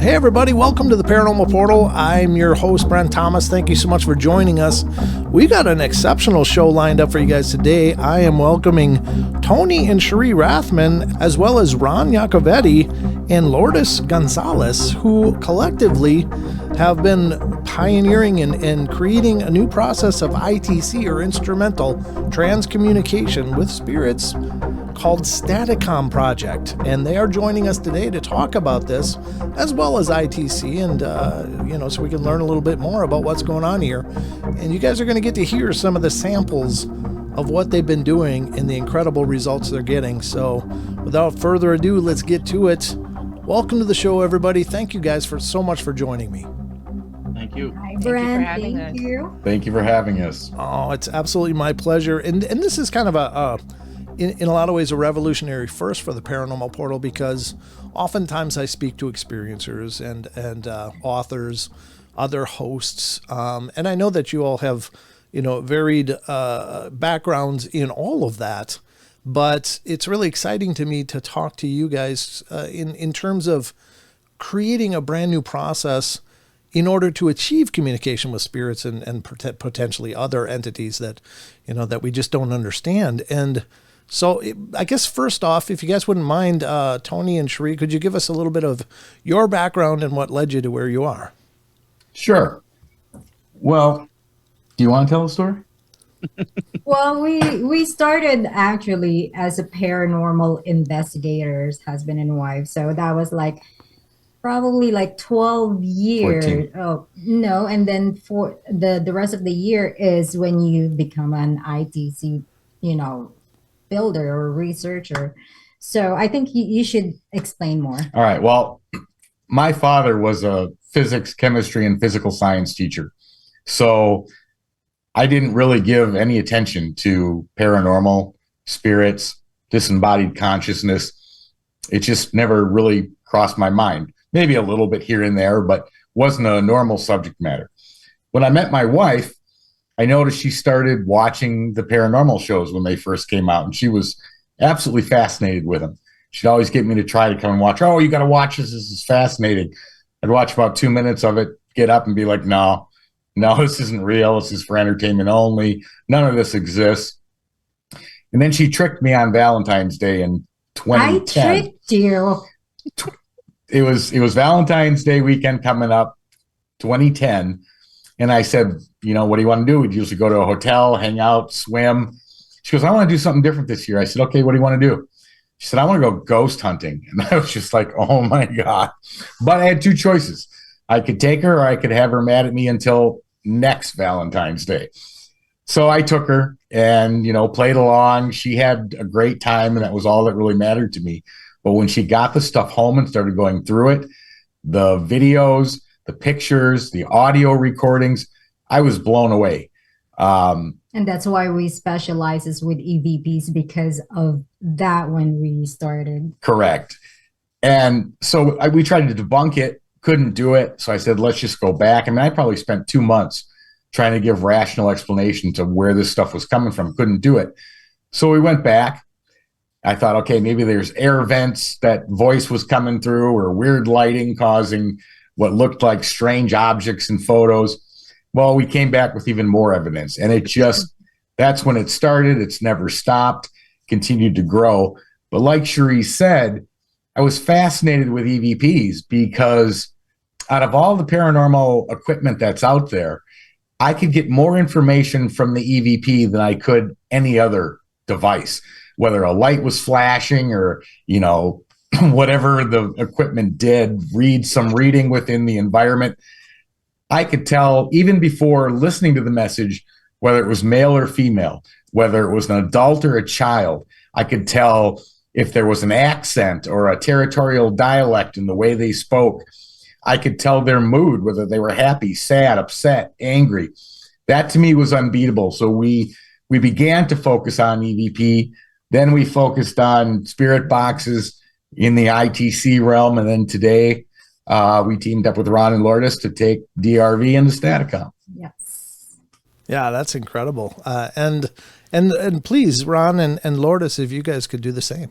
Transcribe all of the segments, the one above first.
Hey everybody, welcome to the Paranormal Portal. I'm your host, Brent Thomas. Thank you so much for joining us. We got an exceptional show lined up for you guys today. I am welcoming Tony and Cherie Rathman, as well as Ron Yacovetti and Lourdes Gonzalez, who collectively have been pioneering and creating a new process of I.T.C, or Instrumental Transcommunication with spirits, called Staticom Project, and they are joining us today to talk about this, as well as I.T.C, and so we can learn a little bit more about what's going on here. And you guys are going to get to hear some of the samples of what they've been doing and the incredible results they're getting. So without further ado, let's get to it. Welcome to the show, everybody. Thank you guys so much for joining me. Thank you. Hi, Brent. Thank you. Thank you for having us. Oh, it's absolutely my pleasure. And this is kind of in a lot of ways, a revolutionary first for the Paranormal Portal, because oftentimes I speak to experiencers and authors, other hosts, and I know that you all have, varied backgrounds in all of that. But it's really exciting to me to talk to you guys in terms of creating a brand new process in order to achieve communication with spirits and potentially other entities that we just don't understand. And so I guess first off, if you guys wouldn't mind, Tony and Cherie, could you give us a little bit of your background and what led you to where you are? Sure. Well, do you want to tell the story? Well, we started actually as a paranormal investigators, husband and wife. So that was probably 12 years. 14. Oh, no. And then for the rest of the year is when you become an I.T.C, builder or researcher. So I think you should explain more. All right. Well, my father was a physics, chemistry, and physical science teacher. So I didn't really give any attention to paranormal, spirits, disembodied consciousness. It just never really crossed my mind. Maybe a little bit here and there, but wasn't a normal subject matter. When I met my wife, I noticed she started watching the paranormal shows when they first came out, and she was absolutely fascinated with them. She'd always get me to try to come and watch. Oh, you got to watch this. This is fascinating. I'd watch about 2 minutes of it, get up and be like, no, this isn't real. This is for entertainment only. None of this exists. And then she tricked me on Valentine's Day in 2010. I tricked you. It was Valentine's Day weekend coming up, 2010. And I said, what do you want to do? We'd usually go to a hotel, hang out, swim. She goes, I want to do something different this year. I said, okay, what do you want to do? She said, I want to go ghost hunting. And I was just like, oh my God. But I had two choices. I could take her, or I could have her mad at me until next Valentine's Day. So I took her and, played along. She had a great time, and that was all that really mattered to me. But when she got the stuff home and started going through it, the videos, the pictures, the audio recordings, I was blown away. And that's why we specializes with EVPs, because of that when we started. Correct. And so we tried to debunk it, couldn't do it. So I said, let's just go back. I probably spent 2 months trying to give rational explanation to where this stuff was coming from. Couldn't do it. So we went back. I thought, okay, maybe there's air vents that voice was coming through, or weird lighting causing what looked like strange objects in photos. Well, we came back with even more evidence, and that's when it started. It's never stopped, continued to grow. But like Cherie said, I was fascinated with EVPs because out of all the paranormal equipment that's out there, I could get more information from the EVP than I could any other device, whether a light was flashing or, whatever the equipment did, read some reading within the environment. I could tell even before listening to the message, whether it was male or female, whether it was an adult or a child. I could tell if there was an accent or a territorial dialect in the way they spoke. I could tell their mood, whether they were happy, sad, upset, angry. That to me was unbeatable. So we began to focus on EVP. Then we focused on spirit boxes in the I.T.C realm. And then today we teamed up with Ron and Lourdes to take DRV into Staticom. Yes. Yeah, that's incredible. And And please, Ron and Lourdes, if you guys could do the same.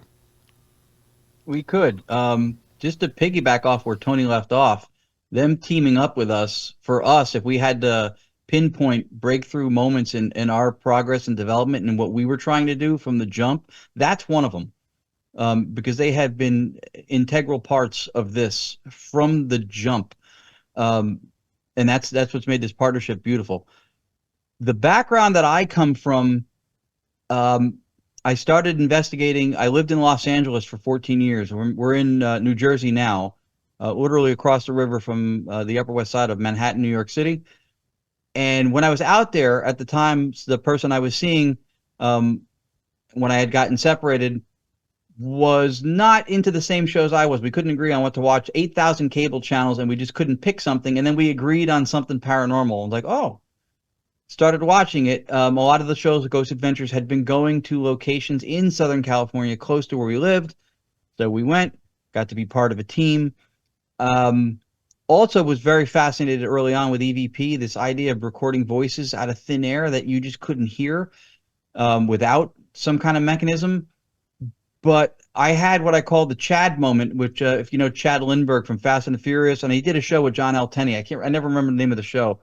We could. just to piggyback off where Tony left off, them teaming up with us, for us, if we had to pinpoint breakthrough moments in our progress and development and what we were trying to do from the jump, that's one of them. Because they have been integral parts of this from the jump. And that's what's made this partnership beautiful. The background that I come from, I started investigating. I lived in Los Angeles for 14 years. We're in New Jersey now, literally across the river from the Upper West Side of Manhattan, New York City. And when I was out there at the time, the person I was seeing, when I had gotten separated, was not into the same shows I was. We couldn't agree on what to watch. 8,000 cable channels, and we just couldn't pick something. And then we agreed on something paranormal. I was like, oh, started watching it. A lot of the shows, Ghost Adventures, had been going to locations in Southern California, close to where we lived. So we went, got to be part of a team. Also was very fascinated early on with EVP, this idea of recording voices out of thin air that you just couldn't hear without some kind of mechanism. But I had what I call the Chad moment, which, if you know Chad Lindbergh from Fast and the Furious, and he did a show with John L. Tenney. I never remember the name of the show.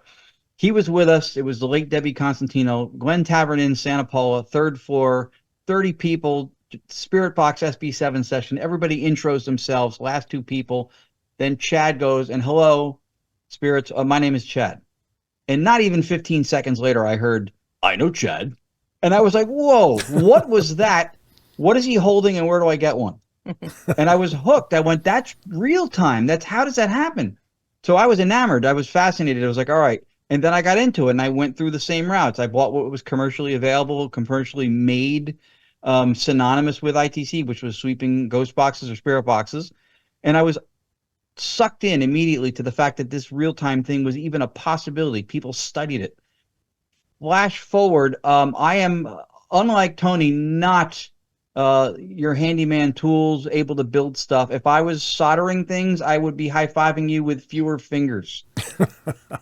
He was with us. It was the late Debbie Constantino, Glen Tavern Inn, Santa Paula, third floor, 30 people, Spirit Box SB7 session. Everybody intros themselves, last two people. Then Chad goes, and hello, spirits. My name is Chad. And not even 15 seconds later, I heard, I know Chad. And I was like, whoa, what was that? What is he holding, and where do I get one? And I was hooked. I went, that's real time. How does that happen? So I was enamored. I was fascinated. I was like, all right. And then I got into it, and I went through the same routes. I bought what was commercially available, commercially made, synonymous with I.T.C, which was sweeping ghost boxes or spirit boxes. And I was sucked in immediately to the fact that this real-time thing was even a possibility. People studied it. Flash forward, I am, unlike Tony, not your handyman tools, able to build stuff. If I was soldering things, I would be high-fiving you with fewer fingers.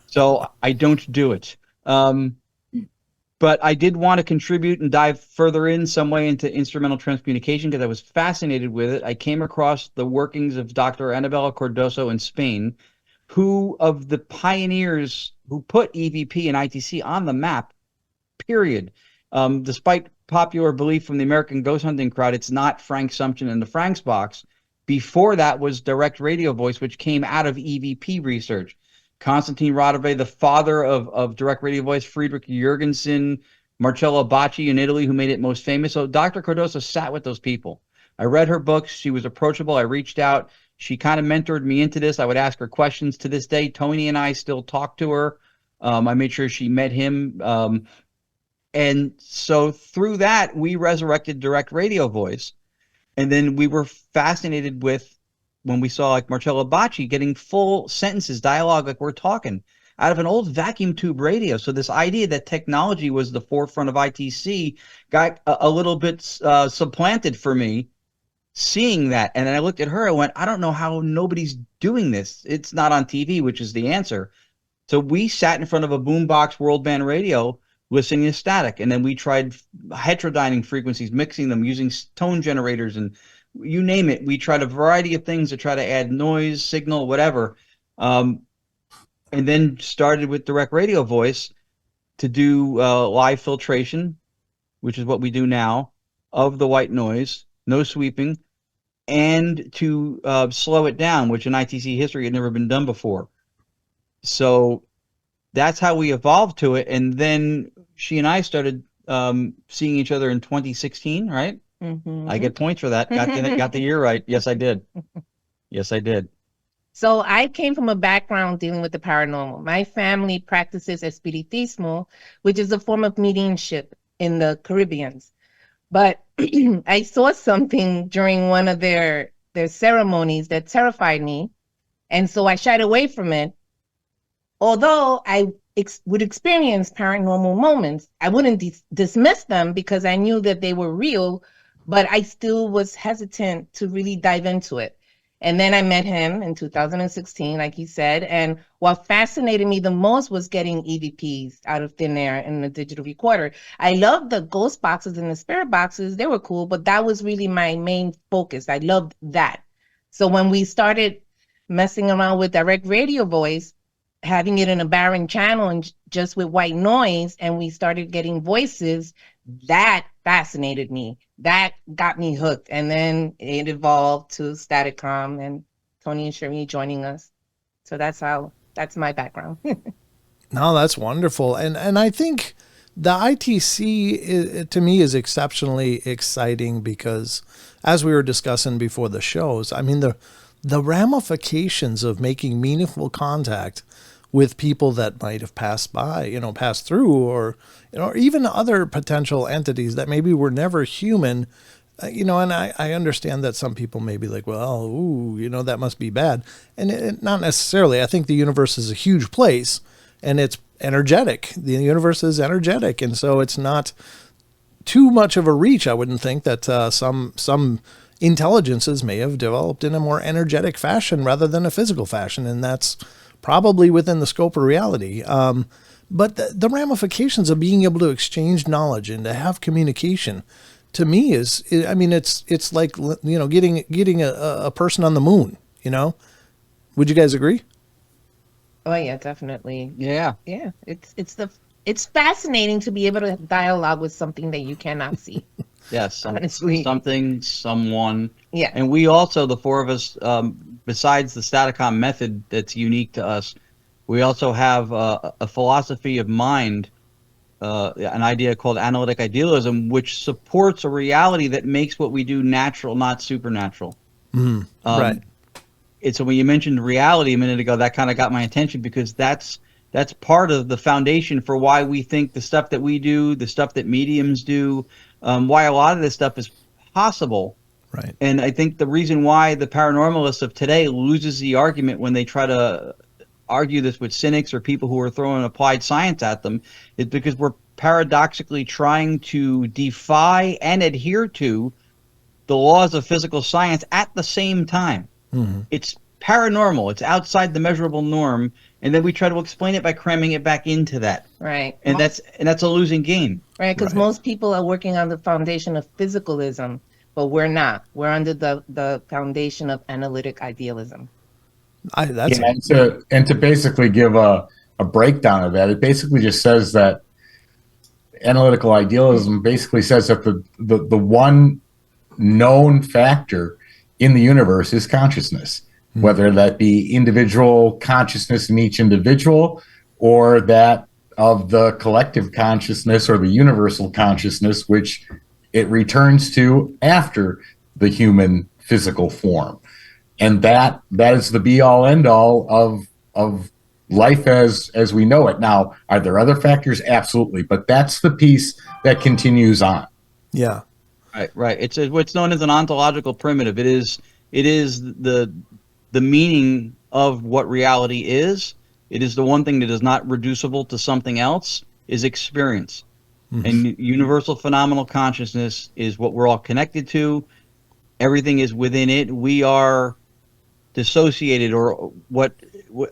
So I don't do it. But I did want to contribute and dive further in some way into instrumental transcommunication because I was fascinated with it. I came across the workings of Dr. Annabella Cardoso in Spain, who of the pioneers who put EVP and I.T.C on the map, period. Despite popular belief from the American ghost hunting crowd, it's not Frank Sumption and the Frank's box. Before that was direct radio voice, which came out of EVP research. Konstantin Radove, the father of direct radio voice, Friedrich Jurgensen, Marcello Bacci in Italy, who made it most famous. So Dr. Cardoso sat with those people. I read her books. She was approachable. I reached out. She kind of mentored me into this. I would ask her questions to this day. Tony and I still talk to her. I made sure she met him. And so through that, we resurrected direct radio voice. And then we were fascinated with when we saw like Marcello Bacci getting full sentences, dialogue, like we're talking out of an old vacuum tube radio. So this idea that technology was the forefront of I.T.C got a little bit supplanted for me seeing that. And then I looked at her, I went, I don't know how nobody's doing this. It's not on TV, which is the answer. So we sat in front of a boombox world band radio listening to static. And then we tried heterodyning frequencies, mixing them, using tone generators, and you name it. We tried a variety of things to try to add noise, signal, whatever. And then started with direct radio voice to do live filtration, which is what we do now, of the white noise, no sweeping, and to slow it down, which in I.T.C history had never been done before. So that's how we evolved to it. And then she and I started seeing each other in 2016, right? Mm-hmm. I get points for that. Got the year right. Yes, I did. Yes, I did. So I came from a background dealing with the paranormal. My family practices espiritismo, which is a form of mediumship in the Caribbean. But I saw something during one of their ceremonies that terrified me. And so I shied away from it. Although I would experience paranormal moments, I wouldn't dismiss them because I knew that they were real, but I still was hesitant to really dive into it. And then I met him in 2016, like he said, and what fascinated me the most was getting EVPs out of thin air in the digital recorder. I loved the ghost boxes and the spirit boxes. They were cool, but that was really my main focus. I loved that. So when we started messing around with direct radio voice, having it in a barren channel and just with white noise, and we started getting voices, that fascinated me. That got me hooked. And then it evolved to Staticom and Tony and Cherie joining us. So that's my background. No, that's wonderful. And I think the I.T.C. to me is exceptionally exciting because, as we were discussing before the shows, I mean, the ramifications of making meaningful contact with people that might have passed by, passed through, or, or even other potential entities that maybe were never human, and I understand that some people may be like, well, that must be bad. And not necessarily. I think the universe is a huge place and it's energetic. The universe is energetic. And so it's not too much of a reach, I wouldn't think, that some intelligences may have developed in a more energetic fashion rather than a physical fashion. And that's probably within the scope of reality. But the ramifications of being able to exchange knowledge and to have communication, to me, it's like, getting a person on the moon, Would you guys agree? Oh yeah, definitely. Yeah. Yeah. It's fascinating to be able to dialogue with something that you cannot see. Yes. Honestly. Something, someone. Yeah. And we also, the four of us, besides the Staticom method that's unique to us, we also have a philosophy of mind, an idea called Analytic idealism, which supports a reality that makes what we do natural, not supernatural. Right. So when you mentioned reality a minute ago, that kind of got my attention because that's part of the foundation for why we think the stuff that we do, the stuff that mediums do, why a lot of this stuff is possible. Right. And I think the reason why the paranormalists of today loses the argument when they try to argue this with cynics or people who are throwing applied science at them is because we're paradoxically trying to defy and adhere to the laws of physical science at the same time. Mm-hmm. It's paranormal. It's outside the measurable norm. And then we try to explain it by cramming it back into that. Right. And that's a losing game. Right. Because most people are working on the foundation of physicalism, but we're not. We're under the foundation of analytic idealism. And to basically give a breakdown of that, it basically just says that analytical idealism basically says that the one known factor in the universe is consciousness, whether that be individual consciousness in each individual or that of the collective consciousness or the universal consciousness, which it returns to after the human physical form. And that is the be all end all of life as we know it. Now, are there other factors? Absolutely. But that's the piece that continues on. Yeah. Right. It's what's known as an ontological primitive. It is the meaning of what reality is. It is the one thing that is not reducible to something else, is experience. Mm-hmm. And universal phenomenal consciousness is what we're all connected to. Everything is within it. We are dissociated, or what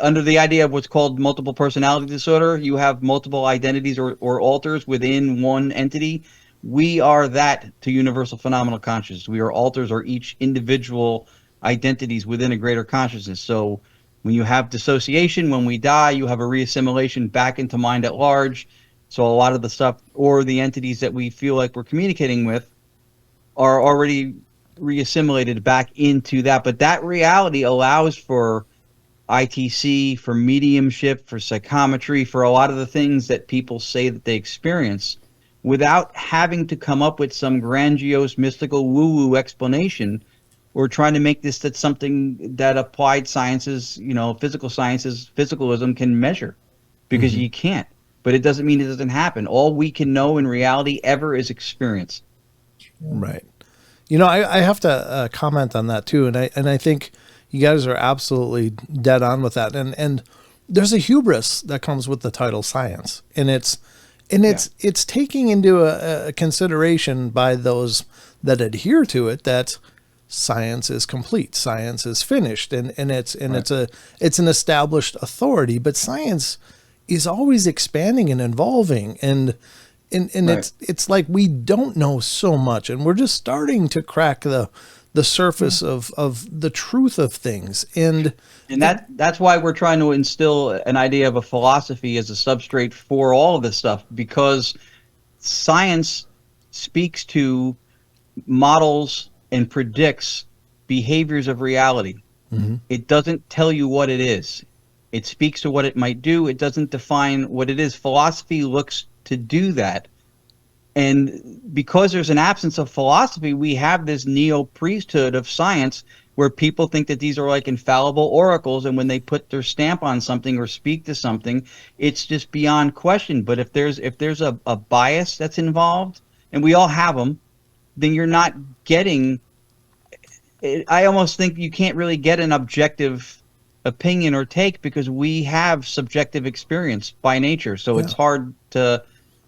under the idea of what's called multiple personality disorder, you have multiple identities or alters within one entity. We are that to universal phenomenal consciousness. We are alters or each individual identities within a greater consciousness. So when you have dissociation, when we die, you have a reassimilation back into mind at large. So a lot of the stuff or the entities that we feel like we're communicating with are already reassimilated back into that. But that reality allows for I.T.C, for mediumship, for psychometry, for a lot of the things that people say that they experience without having to come up with some grandiose, mystical, woo-woo explanation. We're trying to make this something that applied sciences, physical sciences, physicalism can measure, because you can't. But it doesn't mean it doesn't happen. All we can know in reality ever is experience. Right. I have to comment on that too, and I think you guys are absolutely dead on with that. And there's a hubris that comes with the title science, and it's taking into a consideration by those that adhere to it that science is complete, science is finished, and it's an established authority. But science is always expanding and evolving, and it's like we don't know so much, and we're just starting to crack the the surface of the truth of things. And that's why we're trying to instill an idea of a philosophy as a substrate for all of this stuff, because science speaks to models and predicts behaviors of reality. Mm-hmm. It doesn't tell you what it is. It speaks to what it might do. It doesn't define what it is. Philosophy looks to do that. And because there's an absence of philosophy, we have this neo-priesthood of science where people think that these are like infallible oracles, and when they put their stamp on something or speak to something, it's just beyond question. But if there's a bias that's involved, and we all have them, then you're not getting it. I almost think you can't really get an objective opinion or take, because we have subjective experience by nature. So it's hard to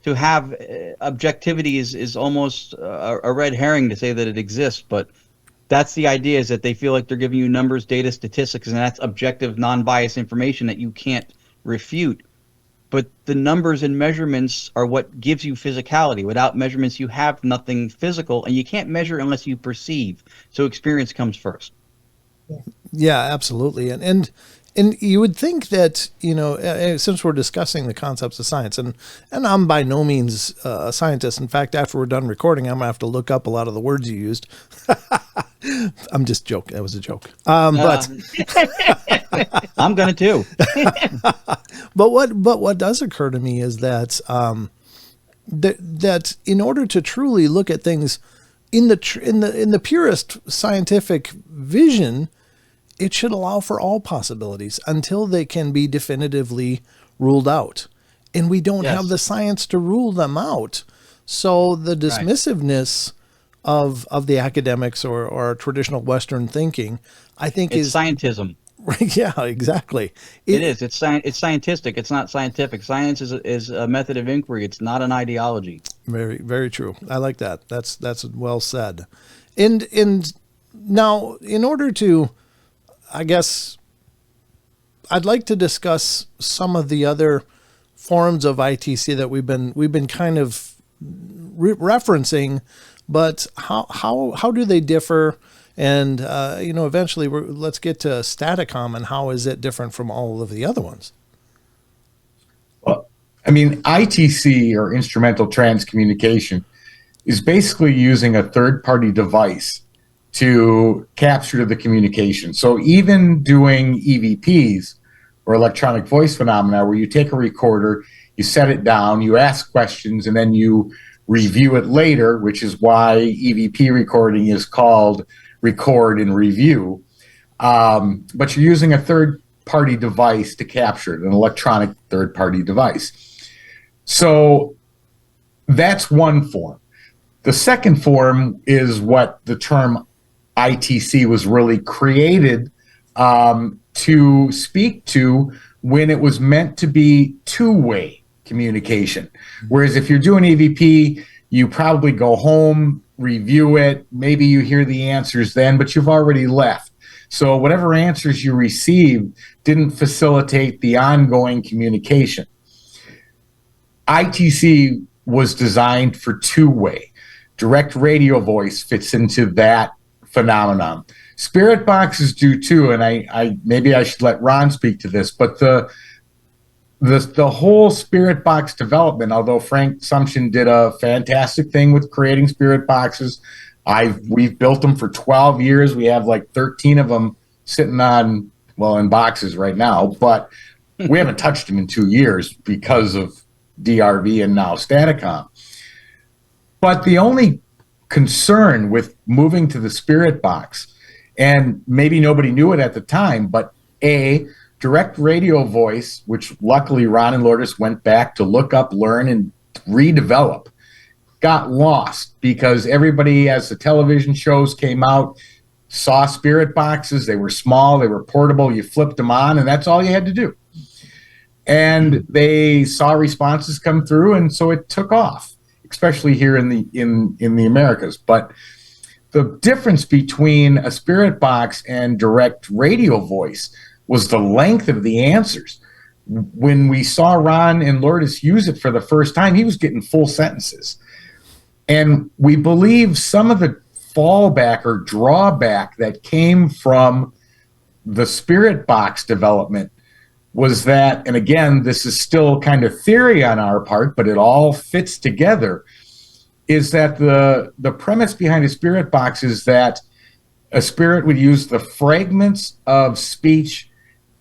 have objectivity is almost a red herring to say that it exists. But that's the idea, is that they feel like they're giving you numbers, data, statistics, and that's objective, non-biased information that you can't refute. But the numbers and measurements are what gives you physicality. Without measurements, you have nothing physical, and you can't measure unless you perceive. So experience comes first. Yeah, absolutely. And you would think that, since we're discussing the concepts of science, and I'm by no means a scientist. In fact, after we're done recording, I'm going to have to look up a lot of the words you used. I'm just joking. That was a joke. But I'm going to too. But what does occur to me is that that in order to truly look at things in the purest scientific vision, it should allow for all possibilities until they can be definitively ruled out. And we don't have the science to rule them out. So the dismissiveness of the academics or traditional Western thinking, I think, it's is scientism. Yeah, exactly. It is. It's scientific. It's not scientific. Science is a method of inquiry. It's not an ideology. Very, very true. I like that. That's well said. And now, in order to, I guess, I'd like to discuss some of the other forms of I.T.C. that we've been kind of referencing, but how do they differ? And eventually, let's get to Staticom and how is it different from all of the other ones? Well, I mean, I.T.C. or Instrumental Transcommunication is basically using a third-party device to capture the communication. So even doing EVPs or electronic voice phenomena, where you take a recorder, you set it down, you ask questions, and then you review it later, which is why EVP recording is called record and review. But you're using a third-party device to capture it, an electronic third-party device. So that's one form. The second form is what the term I.T.C. was really created to speak to, when it was meant to be two-way communication. Whereas if you're doing EVP, you probably go home, review it, maybe you hear the answers then, but you've already left. So whatever answers you received didn't facilitate the ongoing communication. I.T.C. was designed for two-way. Direct radio voice fits into that phenomenon. Spirit boxes do too, and I maybe I should let Ron speak to this, but the whole spirit box development, although Frank Sumption did a fantastic thing with creating spirit boxes, we've built them for 12 years. We have like 13 of them sitting in boxes right now, but we haven't touched them in 2 years because of DRV and now Staticom. But the only concern with moving to the spirit box, and maybe nobody knew it at the time, but direct radio voice, which luckily Ron and Lourdes went back to look up, learn, and redevelop, got lost because everybody, as the television shows came out, saw spirit boxes. They were small, they were portable, you flipped them on, and that's all you had to do. And they saw responses come through, and so it took off, especially here in the Americas. But the difference between a spirit box and direct radio voice was the length of the answers. When we saw Ron and Lourdes use it for the first time, he was getting full sentences. And we believe some of the fallback or drawback that came from the spirit box development was that, and again, this is still kind of theory on our part, but it all fits together, is that the premise behind a spirit box is that a spirit would use the fragments of speech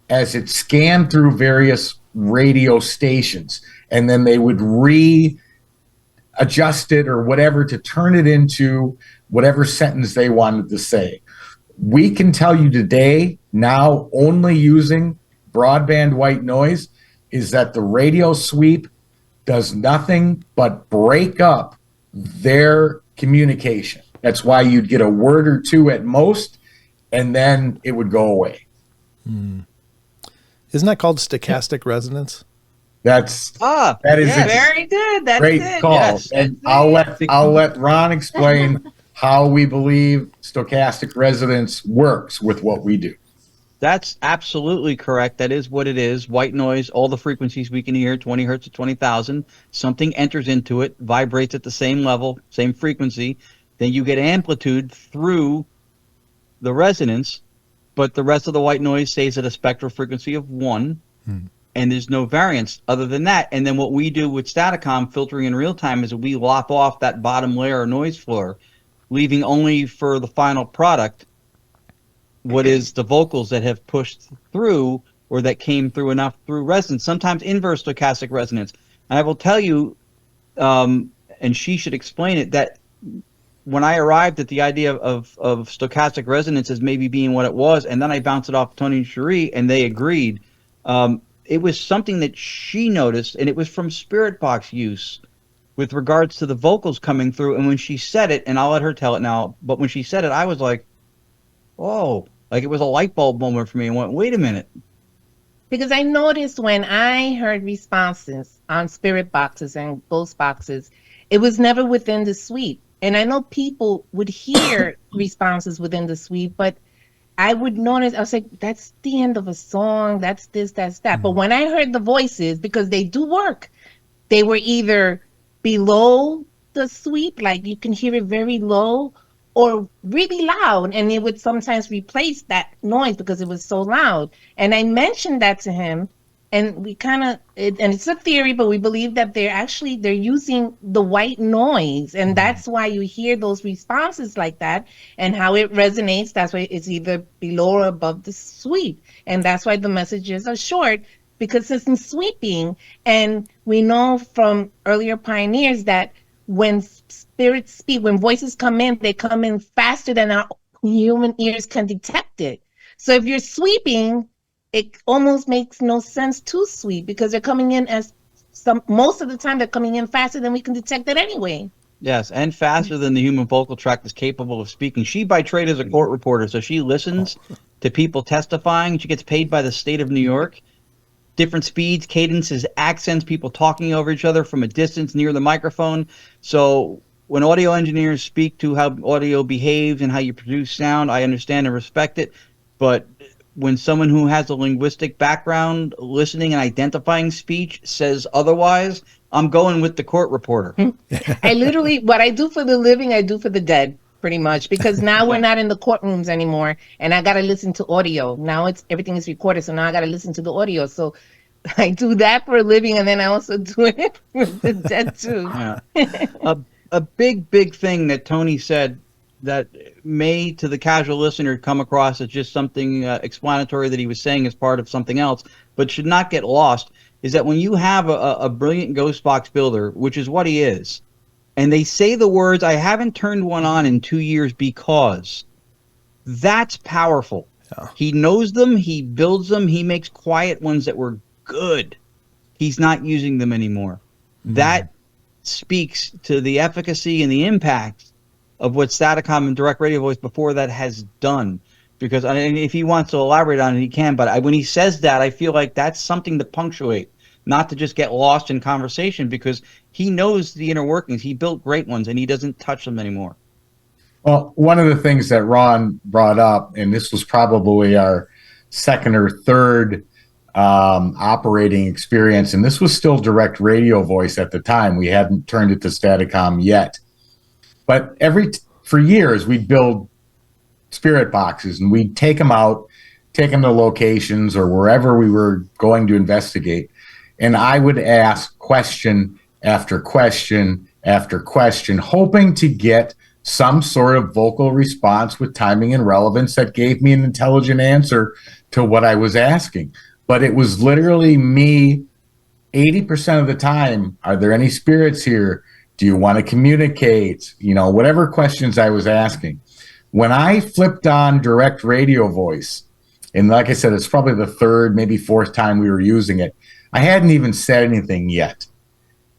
as it scanned through various radio stations, and then they would readjust it or whatever to turn it into whatever sentence they wanted to say. We can tell you today, now only using broadband white noise, is that the radio sweep does nothing but break up their communication. That's why you'd get a word or two at most, and then it would go away. Isn't that called stochastic resonance? That is very good. That's great it. call. Yes, and I'll let Ron explain how we believe stochastic resonance works with what we do. That's absolutely correct. That is what it is. White noise, all the frequencies we can hear, 20 hertz to 20,000. Something enters into it, vibrates at the same level, same frequency. Then you get amplitude through the resonance, but the rest of the white noise stays at a spectral frequency of 1, and there's no variance other than that. And then what we do with Staticom filtering in real time is we lop off that bottom layer of noise floor, leaving only for the final product what is the vocals that have pushed through or that came through enough through resonance, sometimes inverse stochastic resonance. And I will tell you, and she should explain it, that when I arrived at the idea of stochastic resonance as maybe being what it was, and then I bounced it off Tony and Cherie, and they agreed, it was something that she noticed, and it was from spirit box use with regards to the vocals coming through. And when she said it, and I'll let her tell it now, but when she said it, I was like, whoa, like it was a light bulb moment for me, and went, wait a minute. Because I noticed when I heard responses on spirit boxes and ghost boxes, it was never within the suite. And I know people would hear responses within the suite, but I would notice, I was like, that's the end of a song, that's this, that's that. But when I heard the voices, because they do work, they were either below the suite, like you can hear it very low, or really loud, and it would sometimes replace that noise because it was so loud. And I mentioned that to him, and we kind of, and it's a theory, but we believe that they're using the white noise, and that's why you hear those responses like that, and how it resonates. That's why it's either below or above the sweep, and that's why the messages are short, because it's in sweeping. And we know from earlier pioneers that when spirits speak, when voices come in, they come in faster than our human ears can detect it. So if you're sweeping, it almost makes no sense to sweep, because they're coming in most of the time they're coming in faster than we can detect it anyway. Yes, and faster than the human vocal tract is capable of speaking. She by trade is a court reporter, so she listens to people testifying. She gets paid by the state of New York. Different speeds, cadences, accents, people talking over each other from a distance near the microphone. So when audio engineers speak to how audio behaves and how you produce sound, I understand and respect it. But when someone who has a linguistic background listening and identifying speech says otherwise, I'm going with the court reporter. I literally, what I do for the living, I do for the dead, pretty much, because now we're not in the courtrooms anymore, and I got to listen to audio. Now everything is recorded, so now I got to listen to the audio. So I do that for a living, and then I also do it for the dead too. Yeah. A big thing that Tony said that may, to the casual listener, come across as just something explanatory that he was saying as part of something else, but should not get lost, is that when you have a brilliant ghost box builder, which is what he is, and they say the words, I haven't turned one on in 2 years because, that's powerful. Yeah. He knows them, he builds them, he makes quiet ones that were good. He's not using them anymore. That speaks to the efficacy and the impact of what Staticom and direct radio voice before that has done. Because if he wants to elaborate on it, he can. But when he says that, I feel like that's something to punctuate, not to just get lost in conversation, because he knows the inner workings. He built great ones, and he doesn't touch them anymore. Well, one of the things that Ron brought up, and this was probably our second or third operating experience, and this was still direct radio voice at the time. We hadn't turned it to Staticom yet. But for years, we'd build spirit boxes and we'd take them out, take them to locations or wherever we were going to investigate. And I would ask question after question after question, hoping to get some sort of vocal response with timing and relevance that gave me an intelligent answer to what I was asking. But it was literally me 80% of the time. Are there any spirits here? Do you want to communicate? You know, whatever questions I was asking. When I flipped on direct radio voice, and like I said, it's probably the third, maybe fourth time we were using it, I hadn't even said anything yet.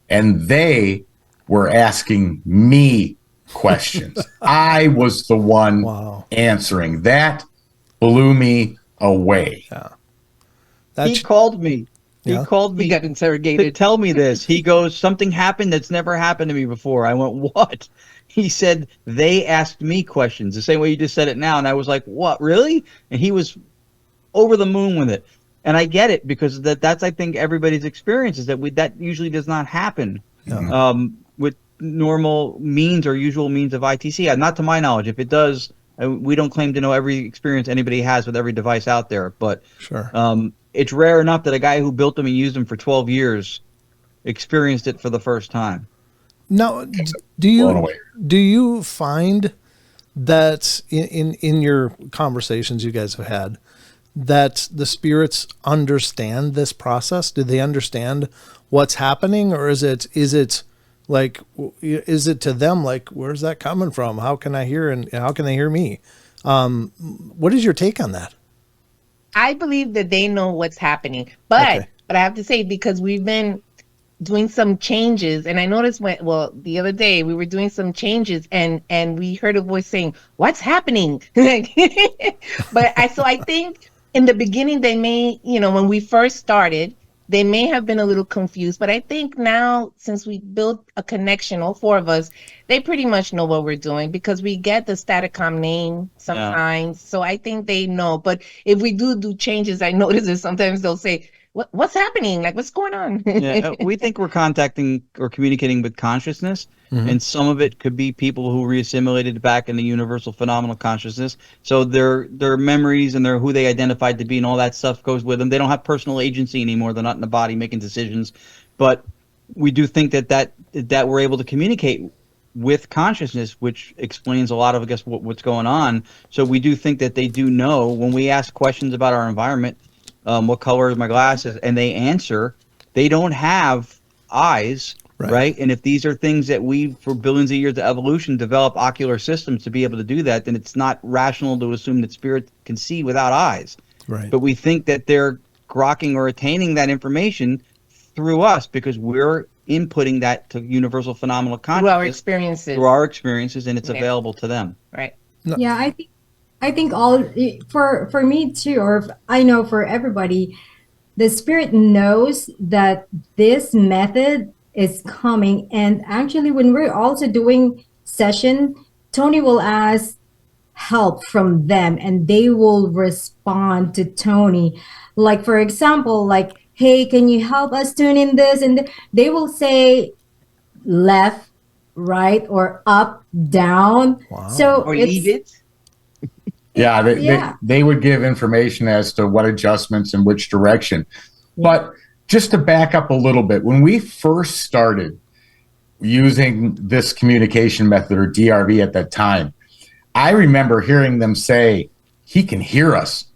And they were asking me questions. I was the one answering. That blew me away. Yeah. He called me. He called me. He got interrogated. To tell me this. He goes, something happened that's never happened to me before. I went, what? He said, they asked me questions the same way you just said it now. And I was like, what, really? And he was over the moon with it. And I get it, because that's I think everybody's experience is that usually does not happen with normal means or usual means of I.T.C. Not to my knowledge. If it does, we don't claim to know every experience anybody has with every device out there. But it's rare enough that a guy who built them and used them for 12 years experienced it for the first time. Now, do you find that in your conversations you guys have had, that the spirits understand this process? Do they understand what's happening, or is it to them like, where's that coming from? How can I hear, and how can they hear me? What is your take on that? I believe that they know what's happening, but I have to say, because we've been doing some changes, and I noticed the other day we were doing some changes, and we heard a voice saying, "What's happening?" But I think in the beginning they may, when we first started, they may have been a little confused, but I think now, since we built a connection, all four of us, they pretty much know what we're doing, because we get the Staticom name sometimes. So I think they know. But if we do changes, I notice that sometimes they'll say, what's happening? Like, what's going on? We think we're contacting or communicating with consciousness, and some of it could be people who reassimilated back in the universal phenomenal consciousness. So their memories and who they identified to be and all that stuff goes with them. They don't have personal agency anymore. They're not in the body making decisions. But we do think that we're able to communicate with consciousness, which explains a lot of, I guess, what's going on. So we do think that they do know when we ask questions about our environment. What color is my glasses? And they answer. They don't have eyes, right? And if these are things that we, for billions of years of evolution, develop ocular systems to be able to do that, then it's not rational to assume that spirit can see without eyes. Right. But we think that they're grokking or attaining that information through us, because we're inputting that to universal phenomenal consciousness. Through our experiences, and it's available to them. Right. Yeah, I think all for me too, or I know for everybody, the spirit knows that this method is coming. And actually, when we're also doing session, Tony will ask help from them, and they will respond to Tony. Like, for example, like, hey, can you help us tune in this? And they will say left, right, or up, down. Wow. So or leave it. Yeah, they would give information as to what adjustments in which direction. But just to back up a little bit, when we first started using this communication method, or DRV at that time, I remember hearing them say, he can hear us.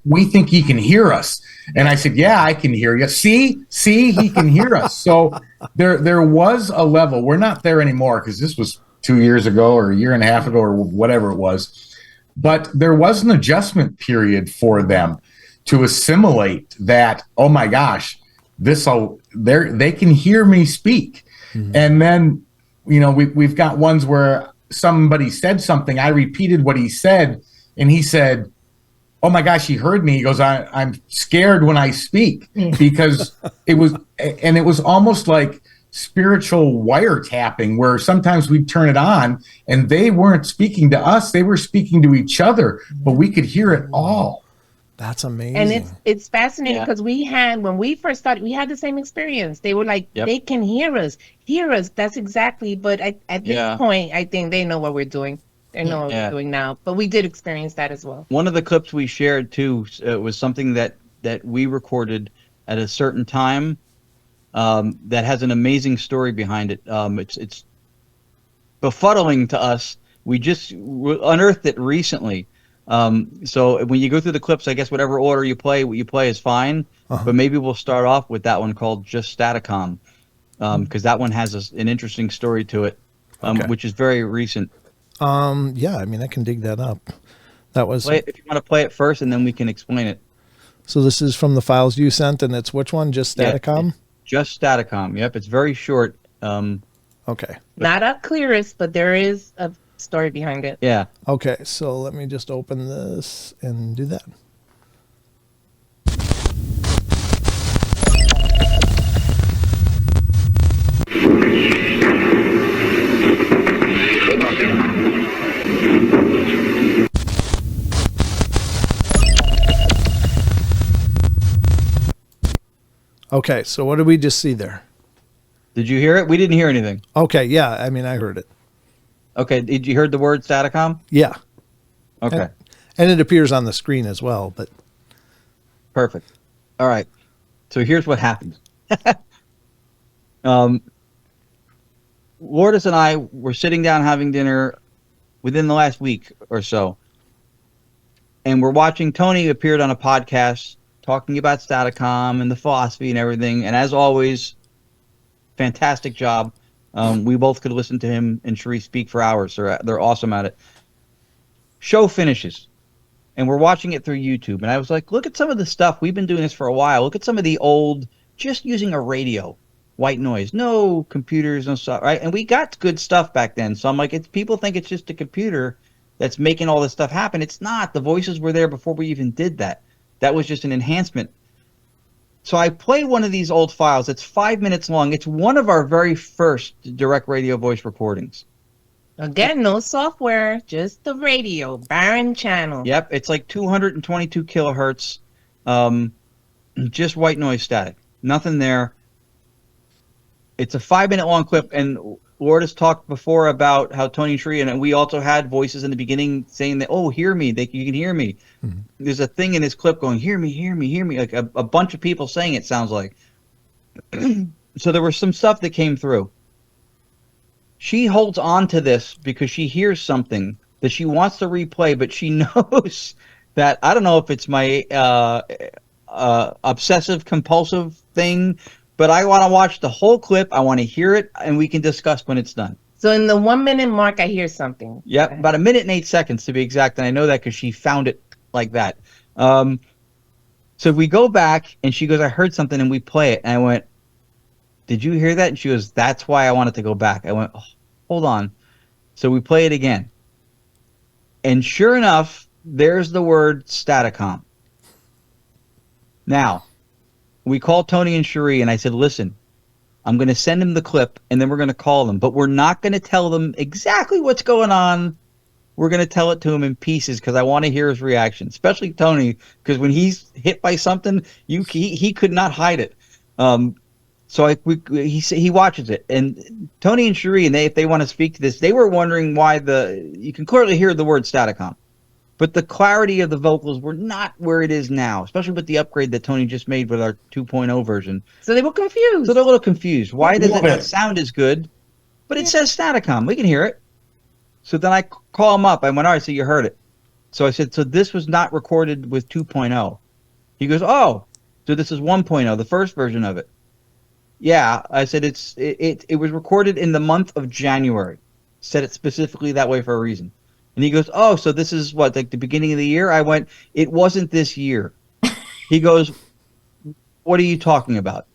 We think he can hear us. And I said, yeah, I can hear you. See, he can hear us. So there was a level. We're not there anymore, because this was 2 years ago or a year and a half ago or whatever it was. But there was an adjustment period for them to assimilate that, oh my gosh, they can hear me speak. And then, we've got ones where somebody said something, I repeated what he said, and he said, oh my gosh, he heard me. He goes, I'm scared when I speak, because it was almost like spiritual wiretapping, where sometimes we'd turn it on and they weren't speaking to us, they were speaking to each other, but we could hear it all. That's amazing. And it's fascinating because when we first started, we had the same experience. They were like, they can hear us. That's exactly. But at this point, I think they know what we're doing. They know what we're doing now. But we did experience that as well. One of the clips we shared too was something that we recorded at a certain time that has an amazing story behind it. It's befuddling to us. We just unearthed it recently. So when you go through the clips, I guess whatever order you play, what you play is fine. But maybe we'll start off with that one called Just Staticom, because that one has an interesting story to it, which is very recent. Yeah, I mean, I can dig that up. That was if you want to play it first, and then we can explain it. So this is from the files you sent, and it's which one? Just Staticom? Yeah, just Staticom. Yep, it's very short. Okay. Not our clearest, but there is a story behind it. Yeah. Okay, so let me just open this and do that. Okay, so what did we just see there? Did you hear it? We didn't hear anything. Okay, yeah, I mean, I heard it. Okay, did you hear the word Staticom? Yeah. Okay. And it appears on the screen as well, but... Perfect. All right, so here's what happened. Lourdes and I were sitting down having dinner within the last week or so, and we're watching Tony appeared on a podcast talking about Staticom and the philosophy and everything, and as always, fantastic job. We both could listen to him and Cherie speak for hours. They're awesome at it. Show finishes, and we're watching it through YouTube, and I was like, look at some of the stuff. We've been doing this for a while. Look at some of the old, just using a radio, white noise, no computers, no stuff, right? And we got good stuff back then. So I'm like, people think it's just a computer that's making all this stuff happen. It's not. The voices were there before we even did that. That was just an enhancement. So I played one of these old files. It's 5 minutes long. It's one of our very first direct radio voice recordings. Again, no software, just the radio, barren channel. Yep, it's like 222 kilohertz, just white noise static. Nothing there. It's a 5 minute long clip, and Lourdes talked before about how Tony and Cherie, and we also had voices in the beginning saying that, oh, hear me, you can hear me. Mm-hmm. There's a thing in this clip going, hear me, hear me, hear me, like a bunch of people saying it sounds like. So there was some stuff that came through. She holds on to this because she hears something that she wants to replay, but she knows that, I don't know if it's my obsessive compulsive thing, but I want to watch the whole clip. I want to hear it, and we can discuss when it's done. So in the 1 minute mark, I hear something. Yep, about 1 minute and 8 seconds to be exact, and I know that because she found it like that. So we go back, and she goes, I heard something, and we play it. And I went, did you hear that? And she goes, that's why I wanted to go back. I went, oh, hold on. So we play it again. And sure enough, there's the word Staticom. Now, we called Tony and Cherie, and I said, listen, I'm going to send him the clip, and then we're going to call them. But we're not going to tell them exactly what's going on. We're going to tell it to him in pieces because I want to hear his reaction, especially Tony, because when he's hit by something, he could not hide it. So he watches it. And Tony and Cherie, and if they want to speak to this, they were wondering why you can clearly hear the word Staticom. But the clarity of the vocals were not where it is now, especially with the upgrade that Tony just made with our 2.0 version. So they were confused. So they're a little confused. Why does it not sound as good? But it says Staticom. We can hear it. So then I call him up. I went, all right, so you heard it. So I said, so this was not recorded with 2.0. He goes, oh, so this is 1.0, the first version of it. Yeah, I said it was recorded in the month of January. Said it specifically that way for a reason. And he goes, oh, so this is what, like the beginning of the year? I went, it wasn't this year. He goes, what are you talking about?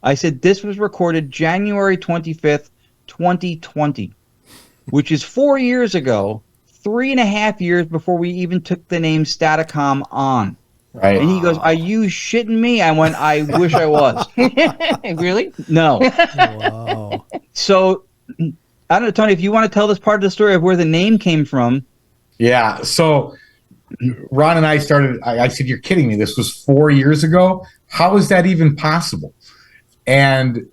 I said, this was recorded January 25th, 2020, which is 4 years ago, 3.5 years before we even took the name Staticom on. Right. And he goes, are you shitting me? I went, I wish I was. Really? No. Wow. So, I don't know, Tony, if you want to tell this part of the story of where the name came from. Yeah. So Ron and I started, I said, you're kidding me. This was 4 years ago. How is that even possible? And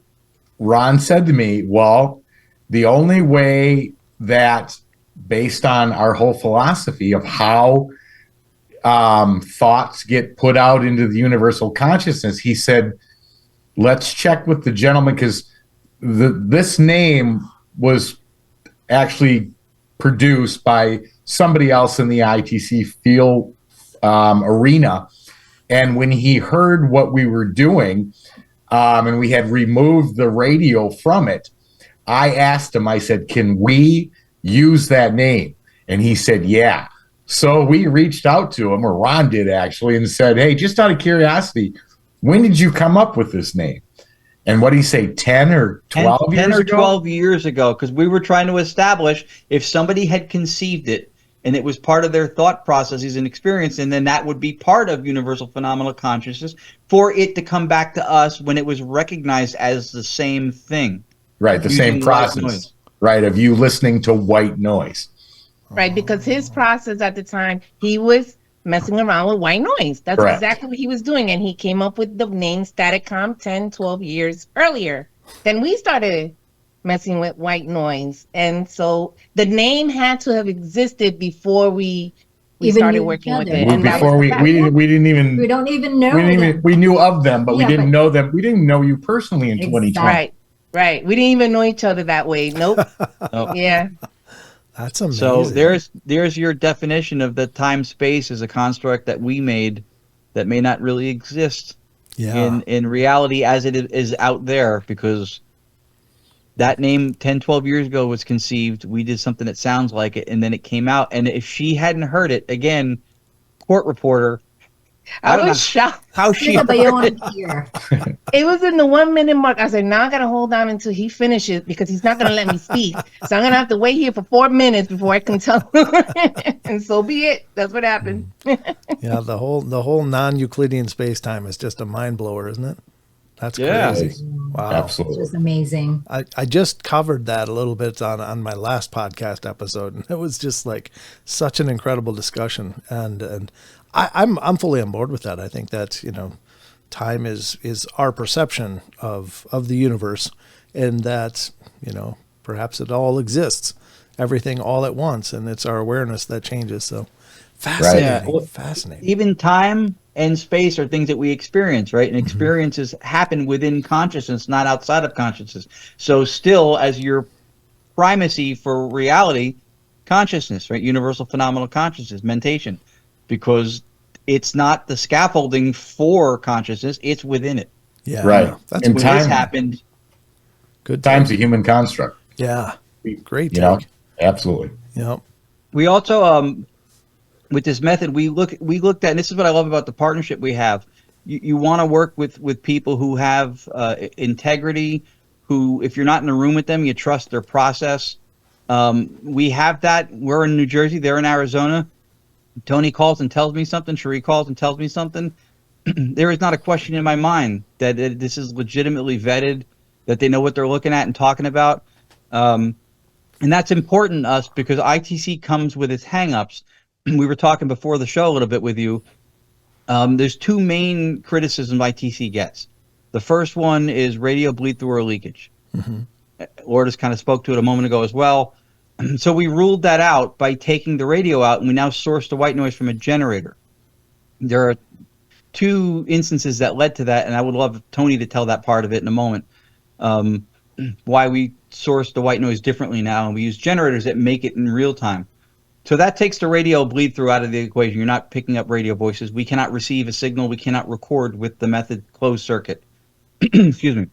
Ron said to me, well, the only way that, based on our whole philosophy of how thoughts get put out into the universal consciousness, he said, let's check with the gentleman, because this name was actually produced by somebody else in the I.T.C field arena. And when he heard what we were doing, and we had removed the radio from it, I asked him, I said, can we use that name? And he said, yeah. So we reached out to him, or Ron did actually, and said, hey, just out of curiosity, when did you come up with this name? And what did he say, 10 or 12 years ago? 10 or 12 years ago, because we were trying to establish if somebody had conceived it and it was part of their thought processes and experience, and then that would be part of universal phenomenal consciousness for it to come back to us when it was recognized as the same thing. Right, the same process, right, of you listening to white noise. Right, because his process at the time, he was messing around with white noise. That's Correct. exactly what he was doing. And he came up with the name Staticom 10, 12 years earlier. Then we started messing with white noise. And so the name had to have existed before we started working with it. And Before we didn't even, We don't even know them. we knew of them, but we Yeah, didn't but- know them. We didn't know you personally in 2020. Right. We didn't even know each other that way. Nope. Yeah. That's amazing. So there's your definition of the time-space as a construct that we made that may not really exist in reality as it is out there, because that name 10, 12 years ago was conceived. We did something that sounds like it, and then it came out. And if she hadn't heard it, again, court reporter, I was shocked. How she Yeah, but you heard want it. to hear. It was in the 1 minute mark. I said, now I got to hold on until he finishes because he's not going to let me speak. So I'm going to have to wait here for 4 minutes before I can tell him. And so be it. That's what happened. Yeah, the whole non-Euclidean space-time is just a mind blower, isn't it? That's crazy. Wow. Absolutely. It's just amazing. I just covered that a little bit on my last podcast episode, and it was just like such an incredible discussion. And I'm fully on board with that. I think that, time is our perception of the universe, and that, perhaps it all exists, everything all at once, and it's our awareness that changes. So fascinating. Right. Yeah. Well, fascinating. Even time and space are things that we experience, right? And experiences happen within consciousness, not outside of consciousness. So still, as your primacy for reality, consciousness, right? Universal phenomenal consciousness, mentation, because it's not the scaffolding for consciousness, it's within it. Yeah. Right. That's And When time- this happened, good. Time's a human construct. Yeah. Great You know, take. absolutely. Yep. we also with this method we looked at, and this is what I love about the partnership we have. You want to work with people who have integrity, who, if you're not in the room with them, you trust their process. We have that. We're in New Jersey, they're in Arizona. Tony calls and tells me something, Cherie calls and tells me something. There is not a question in my mind that this is legitimately vetted, that they know what they're looking at and talking about. And that's important to us because I.T.C comes with its hangups. We were talking before the show a little bit with you. There's two main criticisms I.T.C gets. The first one is radio bleed through or leakage. Lourdes kind of spoke to it a moment ago as well. So we ruled that out by taking the radio out, and we now source the white noise from a generator. There are two instances that led to that, and I would love Tony to tell that part of it in a moment. Why we source the white noise differently now, and we use generators that make it in real time. So that takes the radio bleed through out of the equation. You're not picking up radio voices. We cannot receive a signal. We cannot record with the method closed circuit. Excuse me.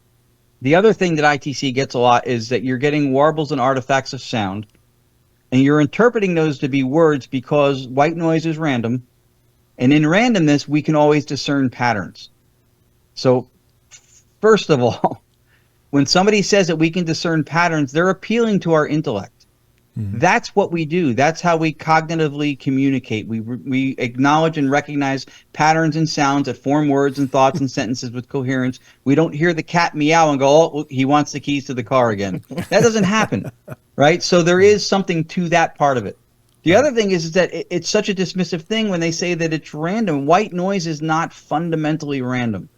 The other thing that I.T.C gets a lot is that you're getting warbles and artifacts of sound, and you're interpreting those to be words because white noise is random, and in randomness, we can always discern patterns. So, first of all, when somebody says that we can discern patterns, they're appealing to our intellect. That's what we do. That's how we cognitively communicate. We acknowledge and recognize patterns and sounds that form words and thoughts and sentences with coherence. We don't hear the cat meow and go, oh, he wants the keys to the car again. That doesn't happen, right? So there is something to that part of it. The other thing is that it's such a dismissive thing when they say that it's random. White noise is not fundamentally random.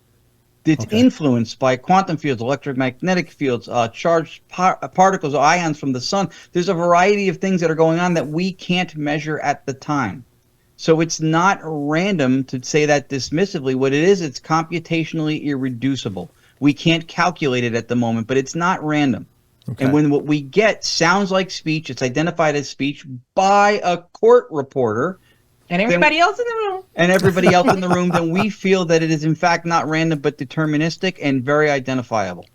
It's influenced by quantum fields, electromagnetic fields, charged particles, ions from the sun. There's a variety of things that are going on that we can't measure at the time. So it's not random to say that dismissively. What it is, it's computationally irreducible. We can't calculate it at the moment, but it's not random. Okay. And when what we get sounds like speech, it's identified as speech by a court reporter, and everybody else in the room. And everybody else in the room, then we feel that it is in fact not random, but deterministic and very identifiable.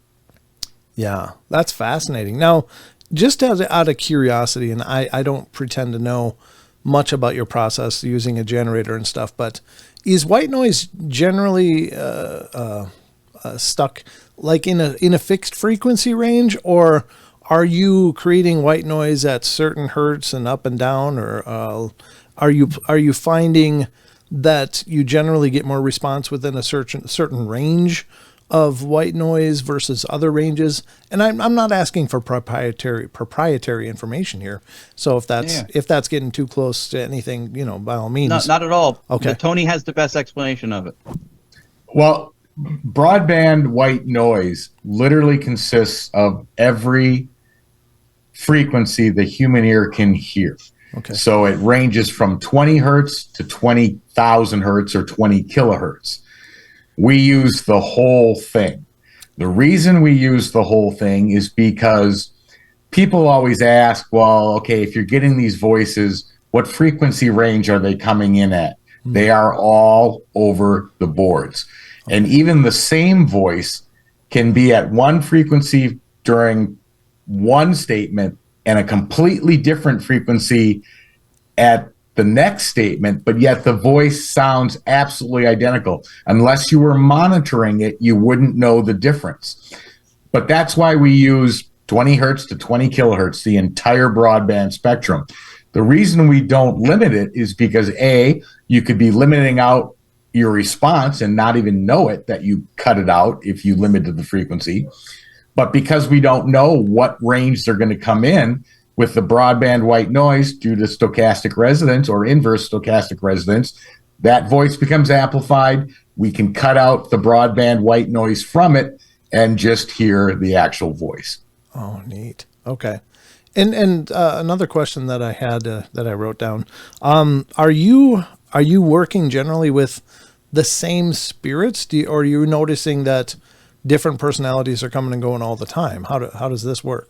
Yeah, that's fascinating. Now, just out of curiosity, and I don't pretend to know much about your process using a generator and stuff, but is white noise generally stuck like in a fixed frequency range, or are you creating white noise at certain hertz and up and down, or are you finding that you generally get more response within a certain range of white noise versus other ranges? And I'm not asking for proprietary information here. So if that's getting too close to anything, by all means. Not at all. Okay. Tony has the best explanation of it. Well, broadband white noise literally consists of every frequency the human ear can hear. Okay. So it ranges from 20 hertz to 20,000 hertz or 20 kilohertz. We use the whole thing. The reason we use the whole thing is because people always ask, well, okay, if you're getting these voices, what frequency range are they coming in at? Mm-hmm. They are all over the boards. Okay. And even the same voice can be at one frequency during one statement and a completely different frequency at the next statement, but yet the voice sounds absolutely identical. Unless you were monitoring it, you wouldn't know the difference. But that's why we use 20 hertz to 20 kilohertz, the entire broadband spectrum. The reason we don't limit it is because A, you could be limiting out your response and not even know it, that you cut it out if you limited the frequency. But because we don't know what range they're going to come in with the broadband white noise due to stochastic resonance or inverse stochastic resonance, that voice becomes amplified. We can cut out the broadband white noise from it and just hear the actual voice. Oh, neat. Okay. And another question that I had that I wrote down, are you working generally with the same spirits, or are you noticing that different personalities are coming and going all the time? How does this work?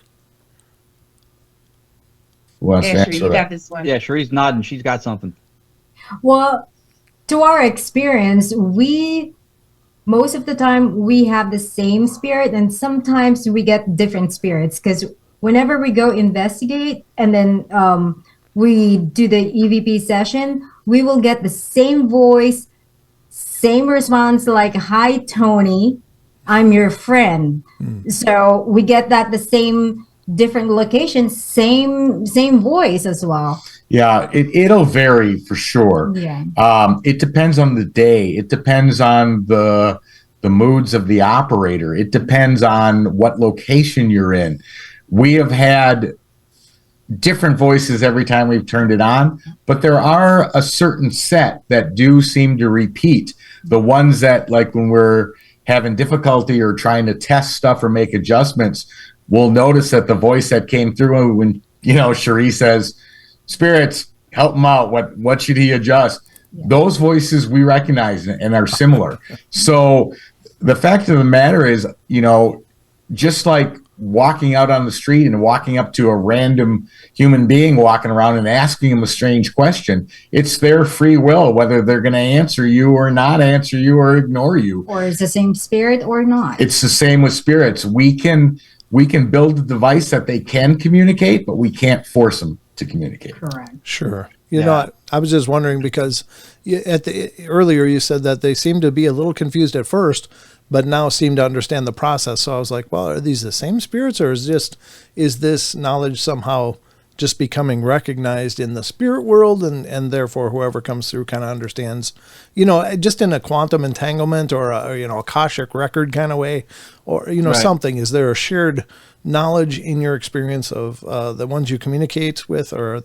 Cherie, you got this one. Yeah, Cherie's nodding. She's got something. Well, to our experience, most of the time we have the same spirit, and sometimes we get different spirits, because whenever we go investigate and then we do the EVP session, we will get the same voice, same response, like, "Hi, Tony, I'm your friend." So we get that the same different location, same voice as well. Yeah, it'll vary for sure. Yeah. It depends on the day. It depends on the moods of the operator. It depends on what location you're in. We have had different voices every time we've turned it on, but there are a certain set that do seem to repeat. The ones that, like when we're having difficulty or trying to test stuff or make adjustments, we'll notice that the voice that came through when, Cherie says, "Spirits, help him out. What should he adjust?" Yeah. Those voices we recognize and are similar. So the fact of the matter is, just like walking out on the street and walking up to a random human being walking around and asking them a strange question, it's their free will whether they're going to answer you or not answer you or ignore you. Or is the same spirit or not. It's the same with spirits. We can build a device that they can communicate, but we can't force them to communicate. Correct. Sure. I was just wondering because earlier you said that they seemed to be a little confused at first, but now seem to understand the process. So I was like, well, are these the same spirits, or is this knowledge somehow just becoming recognized in the spirit world, and therefore whoever comes through kind of understands, just in a quantum entanglement or a Akashic record kind of way, or Right. something. Is there a shared knowledge in your experience of the ones you communicate with, or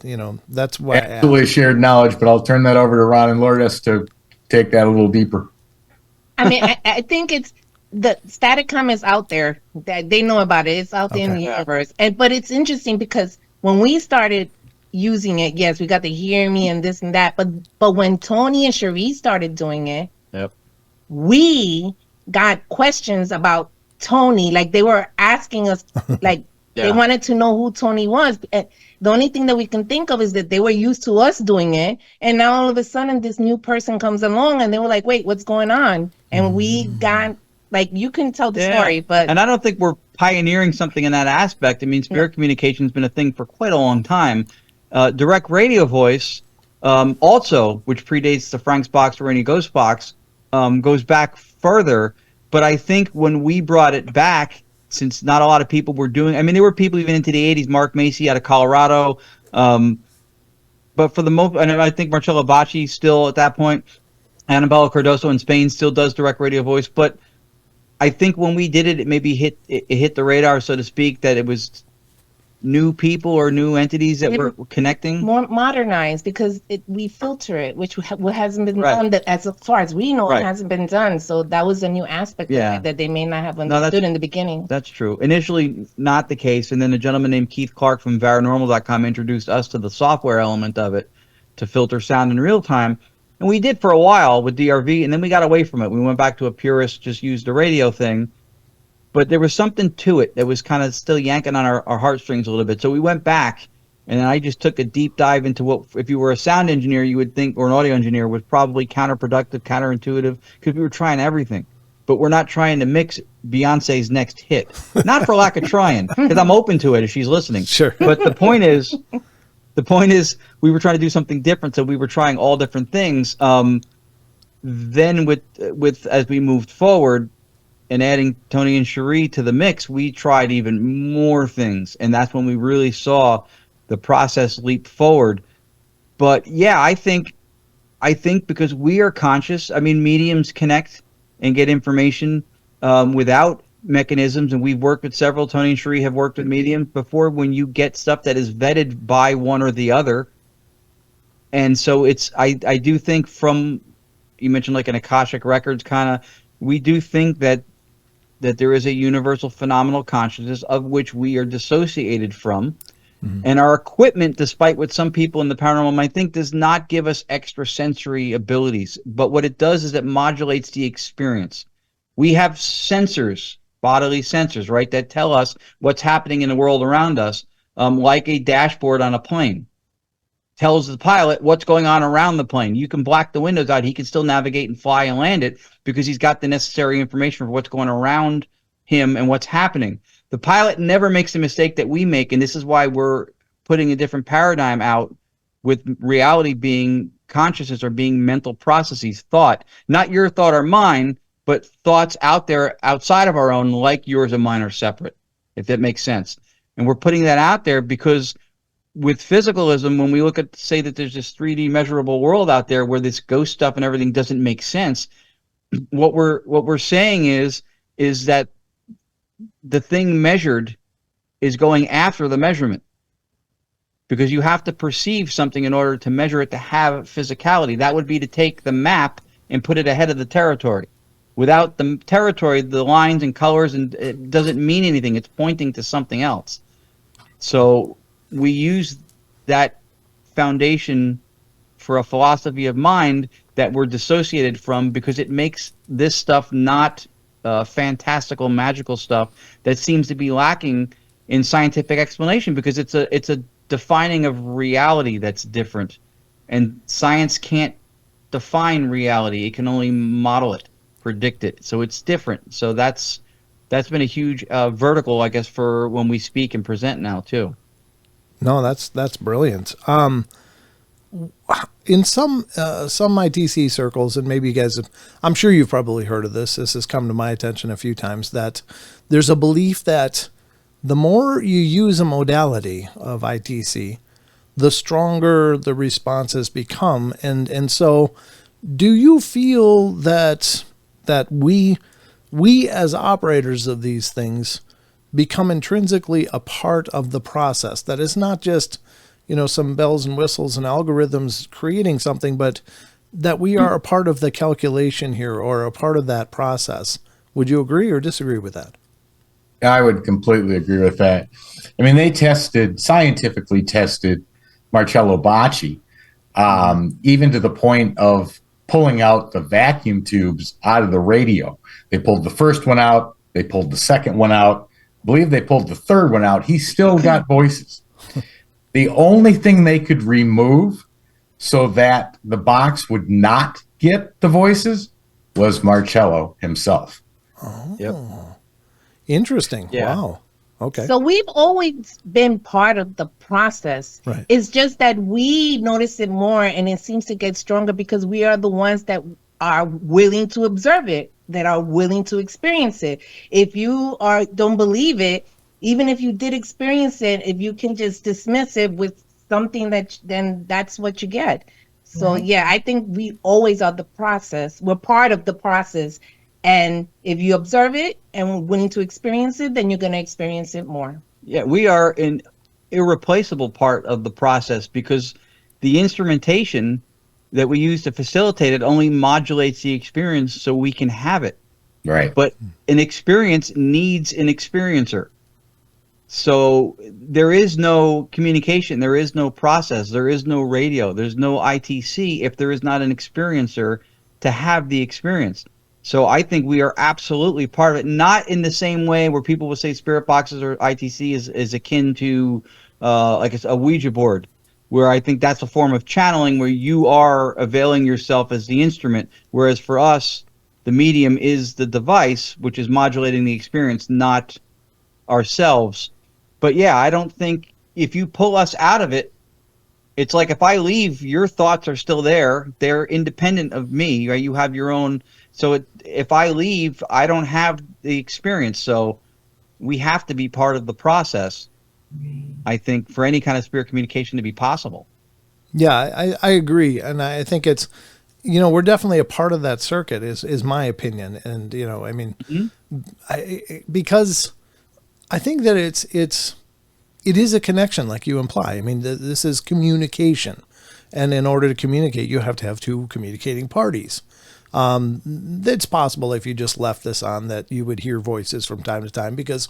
that's why Absolutely shared knowledge, but I'll turn that over to Ron and Lourdes to take that a little deeper. I mean, I think it's the Staticom is out there. They know about it. It's out there in the universe. But it's interesting because when we started using it, yes, we got to hear me and this and that. But when Tony and Cherie started doing it, we got questions about Tony. Like they were asking us, like they wanted to know who Tony was. And the only thing that we can think of is that they were used to us doing it, and now all of a sudden this new person comes along, and they were like, "Wait, what's going on?" And we got like, you can tell the story, but and I don't think we're pioneering something in that aspect. I mean, spirit communication has been a thing for quite a long time. Direct radio voice, also, which predates the Frank's Box or any Ghost Box, goes back further. But I think when we brought it back, since not a lot of people were doing, I mean, there were people even into the 80s, Mark Macy out of Colorado. But for the most, and I think Marcello Bacci still at that point, Annabella Cardoso in Spain still does direct radio voice. But I think when we did it, it maybe hit the radar, so to speak, that it was new people or new entities that were connecting. more modernized because we filter it, which hasn't been done. That as far as we know, it hasn't been done. So that was a new aspect of it that they may not have understood in the beginning. That's true. Initially, not the case, and then a gentleman named Keith Clark from Paranormal.com introduced us to the software element of it to filter sound in real time. And we did for a while with DRV, and then we got away from it. We went back to a purist, just used the radio thing. But there was something to it that was kind of still yanking on our heartstrings a little bit. So we went back, and I just took a deep dive into what, if you were a sound engineer, you would think, or an audio engineer, was probably counterproductive, counterintuitive, because we were trying everything. But we're not trying to mix Beyonce's next hit. Not for lack of trying, because I'm open to it if she's listening. Sure. But the point is, we were trying to do something different, so we were trying all different things. Then with as we moved forward, and adding Tony and Cherie to the mix, we tried even more things. And that's when we really saw the process leap forward. But yeah, I think because we are conscious, I mean, mediums connect and get information without mechanisms. And we've worked with several, Tony and Cherie have worked with mediums before, when you get stuff that is vetted by one or the other. And so I do think from, you mentioned like an Akashic Records kind of, we do think that there is a universal phenomenal consciousness of which we are dissociated from. Mm-hmm. And our equipment, despite what some people in the paranormal might think, does not give us extrasensory abilities. But what it does is it modulates the experience. We have sensors, bodily sensors, right, that tell us what's happening in the world around us, like a dashboard on a plane. Tells the pilot what's going on around the plane. You can black the windows out. He can still navigate and fly and land it because he's got the necessary information for what's going around him and what's happening. The pilot never makes the mistake that we make, and this is why we're putting a different paradigm out, with reality being consciousness or being mental processes, thought. Not your thought or mine, but thoughts out there outside of our own, like yours and mine are separate, if that makes sense. And we're putting that out there because with physicalism, when we look at, say that there's this 3D measurable world out there where this ghost stuff and everything doesn't make sense, what we're saying is that the thing measured is going after the measurement, because you have to perceive something in order to measure it to have physicality. That would be to take the map and put it ahead of the territory. Without the territory, the lines and colors, and it doesn't mean anything. It's pointing to something else. So we use that foundation for a philosophy of mind that we're dissociated from, because it makes this stuff not fantastical, magical stuff that seems to be lacking in scientific explanation, because it's a defining of reality that's different, and science can't define reality. It can only model it, predict it. So it's different. So that's been a huge vertical, I guess, for when we speak and present now too. No, that's brilliant. In some I.T.C circles, and maybe you guys have, I'm sure you've probably heard of this. This has come to my attention a few times, that there's a belief that the more you use a modality of I.T.C, the stronger the responses become. And so do you feel that we as operators of these things become intrinsically a part of the process, that it's not just, some bells and whistles and algorithms creating something, but that we are a part of the calculation here, or a part of that process? Would you agree or disagree with that? I would completely agree with that. I mean, they scientifically tested Marcello Bacci, even to the point of pulling out the vacuum tubes out of the radio. They pulled the first one out. They pulled the second one out. I believe they pulled the third one out. He still got voices. The only thing they could remove so that the box would not get the voices was Marcello himself. Oh, yep. Interesting. Yeah. Wow. Okay. So we've always been part of the process. Right. It's just that we notice it more, and it seems to get stronger because we are the ones that are willing to observe it, that are willing to experience it. If you don't believe it, even if you did experience it, if you can just dismiss it with something then that's what you get. So yeah, I think we always are the process. We're part of the process. And if you observe it and willing to experience it, then you're going to experience it more. Yeah, we are an irreplaceable part of the process, because the instrumentation that we use to facilitate it only modulates the experience so we can have it. Right. But an experience needs an experiencer. So there is no communication, there is no process, there is no radio, there's no I.T.C. if there is not an experiencer to have the experience. So I think we are absolutely part of it, not in the same way where people will say spirit boxes or I.T.C. is akin to like a Ouija board, where I think that's a form of channeling where you are availing yourself as the instrument, whereas for us, the medium is the device, which is modulating the experience, not ourselves. But yeah, I don't think if you pull us out of it, it's like if I leave, your thoughts are still there. They're independent of me, right? You have your own. So if I leave, I don't have the experience. So we have to be part of the process, I think, for any kind of spirit communication to be possible. Yeah, I agree. And I think it's, we're definitely a part of that circuit is my opinion. And, I mean, because I think that it is a connection, like you imply. I mean, this is communication. And in order to communicate, you have to have two communicating parties. It's possible if you just left this on that you would hear voices from time to time, because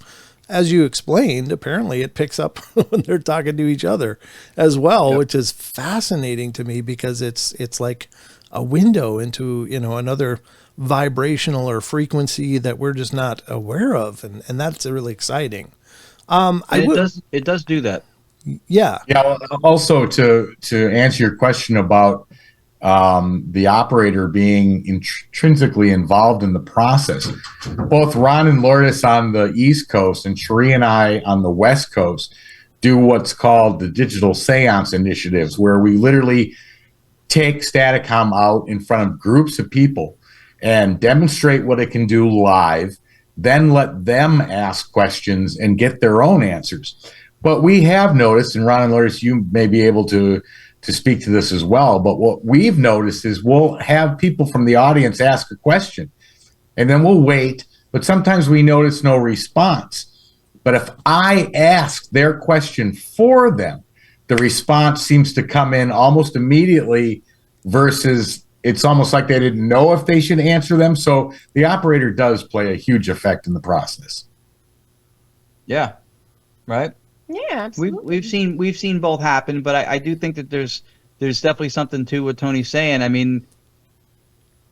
as you explained, apparently it picks up when they're talking to each other as well, yep. Which is fascinating to me, because it's like a window into, another vibrational or frequency that we're just not aware of. And that's really exciting. It does do that. Yeah. Yeah. Also, to answer your question about the operator being intrinsically involved in the process, both Ron and Lourdes on the East Coast and Cherie and I on the West Coast do what's called the digital seance initiatives, where we literally take Staticom out in front of groups of people and demonstrate what it can do live, then let them ask questions and get their own answers. But we have noticed, and Ron and Lourdes, you may be able to speak to this as well, but what we've noticed is we'll have people from the audience ask a question, and then we'll wait, but sometimes we notice no response. But if I ask their question for them, the response seems to come in almost immediately, versus it's almost like they didn't know if they should answer them. So the operator does play a huge effect in the process. Yeah. Right. Yeah, absolutely. We've seen both happen, but I do think that there's definitely something to what Tony's saying. I mean,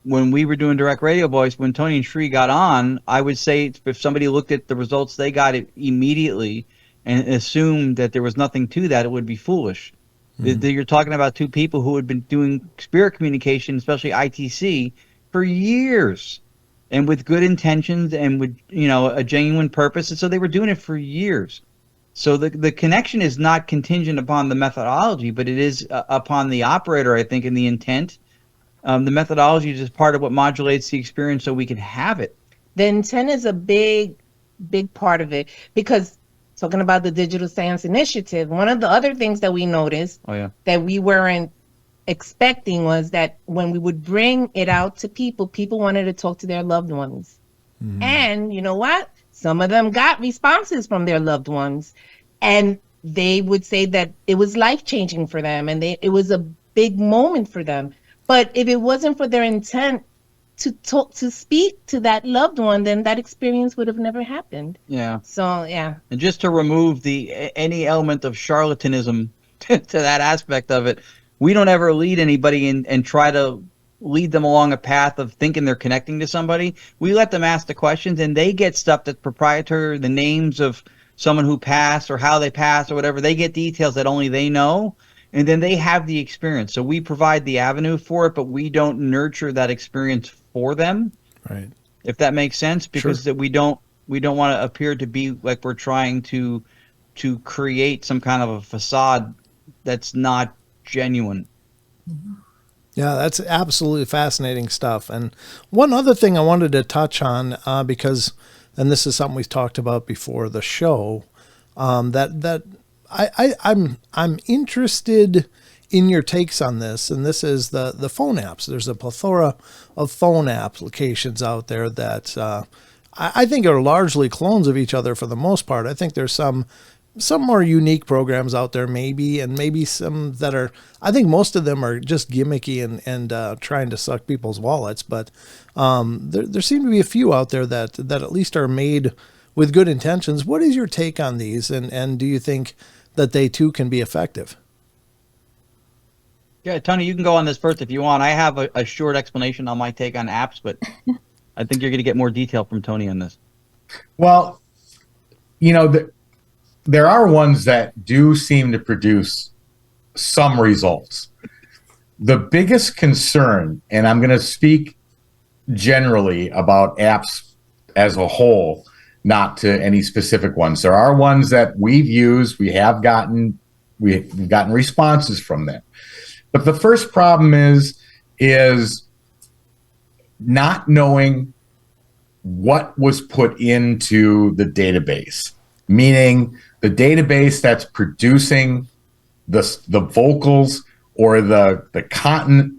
when we were doing direct radio voice, when Tony and Cherie got on, I would say if somebody looked at the results they got it immediately and assumed that there was nothing to that, it would be foolish. Mm-hmm. You're talking about two people who had been doing spirit communication, especially I.T.C, for years, and with good intentions and with a genuine purpose, and so they were doing it for years. So the connection is not contingent upon the methodology, but it is upon the operator, I think, and the intent. The methodology is just part of what modulates the experience so we can have it. The intent is a big part of it, because talking about the Digital Science Initiative, one of the other things that we noticed that we weren't expecting was that when we would bring it out to people, people wanted to talk to their loved ones. And you know what? Some of them got responses from their loved ones, and they would say that it was life-changing for them, and it was a big moment for them. But if it wasn't for their intent to speak to that loved one, then that experience would have never happened. Yeah. So, yeah. And just to remove any element of charlatanism to that aspect of it, we don't ever lead anybody and try to lead them along a path of thinking they're connecting to somebody. We let them ask the questions, and they get stuff that's proprietary, the names of someone who passed or how they passed or whatever. They get details that only they know, and then they have the experience. So we provide the avenue for it, but we don't nurture that experience for them. Right. If that makes sense, because we don't want to appear to be like we're trying to create some kind of a facade that's not genuine. Yeah, that's absolutely fascinating stuff. And one other thing I wanted to touch on, because, and this is something we've talked about before the show, that I'm interested in your takes on this, and this is the phone apps. There's a plethora of phone applications out there that I think are largely clones of each other for the most part. I think there's some more unique programs out there, maybe, and maybe some that are, I think most of them are just gimmicky and trying to suck people's wallets. But there seem to be a few out there that at least are made with good intentions. What is your take on these? And do you think that they too can be effective? Yeah, Tony, you can go on this first if you want. I have a short explanation on my take on apps, but I think you're going to get more detail from Tony on this. Well, there are ones that do seem to produce some results. The biggest concern, and I'm going to speak generally about apps as a whole, not to any specific ones. There are ones that we've used, we've gotten responses from them. But the first problem is not knowing what was put into the database, meaning the database that's producing the vocals or the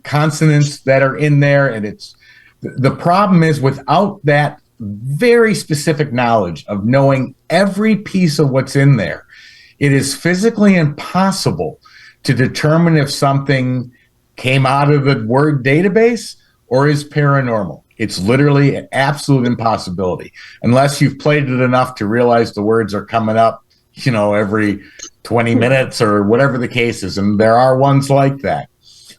consonants that are in there. And the problem is, without that very specific knowledge of knowing every piece of what's in there, it is physically impossible to determine if something came out of the word database or is paranormal. It's literally an absolute impossibility unless you've played it enough to realize the words are coming up, every 20 minutes or whatever the case is. And there are ones like that.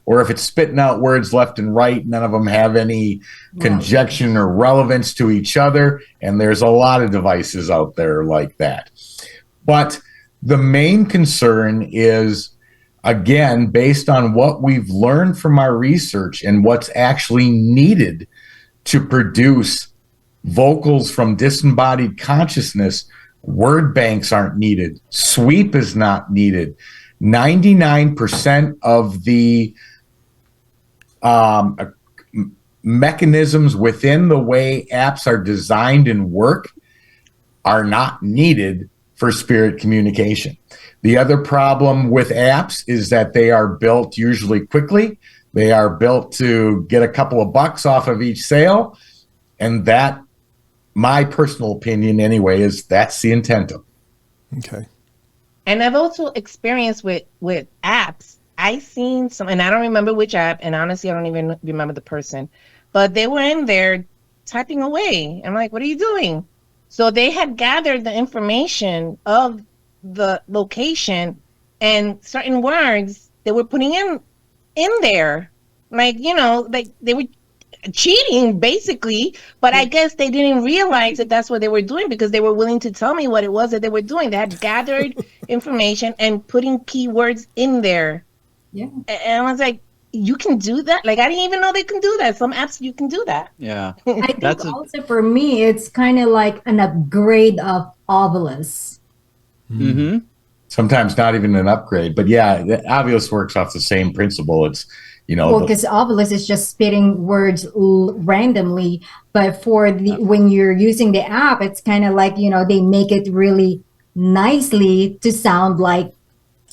Or if it's spitting out words left and right, none of them have any conjunction or relevance to each other. And there's a lot of devices out there like that. But the main concern is, again, based on what we've learned from our research and what's actually needed to produce vocals from disembodied consciousness, word banks aren't needed. Sweep is not needed. 99% of the mechanisms within the way apps are designed and work are not needed for spirit communication. The other problem with apps is that they are built usually quickly. They are built to get a couple of bucks off of each sale. And that, my personal opinion anyway, is that's the intent of it. Okay. And I've also experienced with apps. I seen some, and I don't remember which app, and honestly, I don't even remember the person, but they were in there typing away. I'm like, what are you doing? So they had gathered the information of the location and certain words they were putting in there, like they were cheating basically, but I guess they didn't realize that that's what they were doing because they were willing to tell me what it was that they were doing. They had gathered information and putting keywords in there. Yeah. And I was like, you can do that? Like, I didn't even know they can do that. Some apps you can do that. Yeah. I think also for me, it's kind of like an upgrade of Ovilus. Mm-hmm. Sometimes not even an upgrade, but yeah, Ovilus works off the same principle. It's, because Ovilus is just spitting words randomly, but when you're using the app, it's kind of like, they make it really nicely to sound like.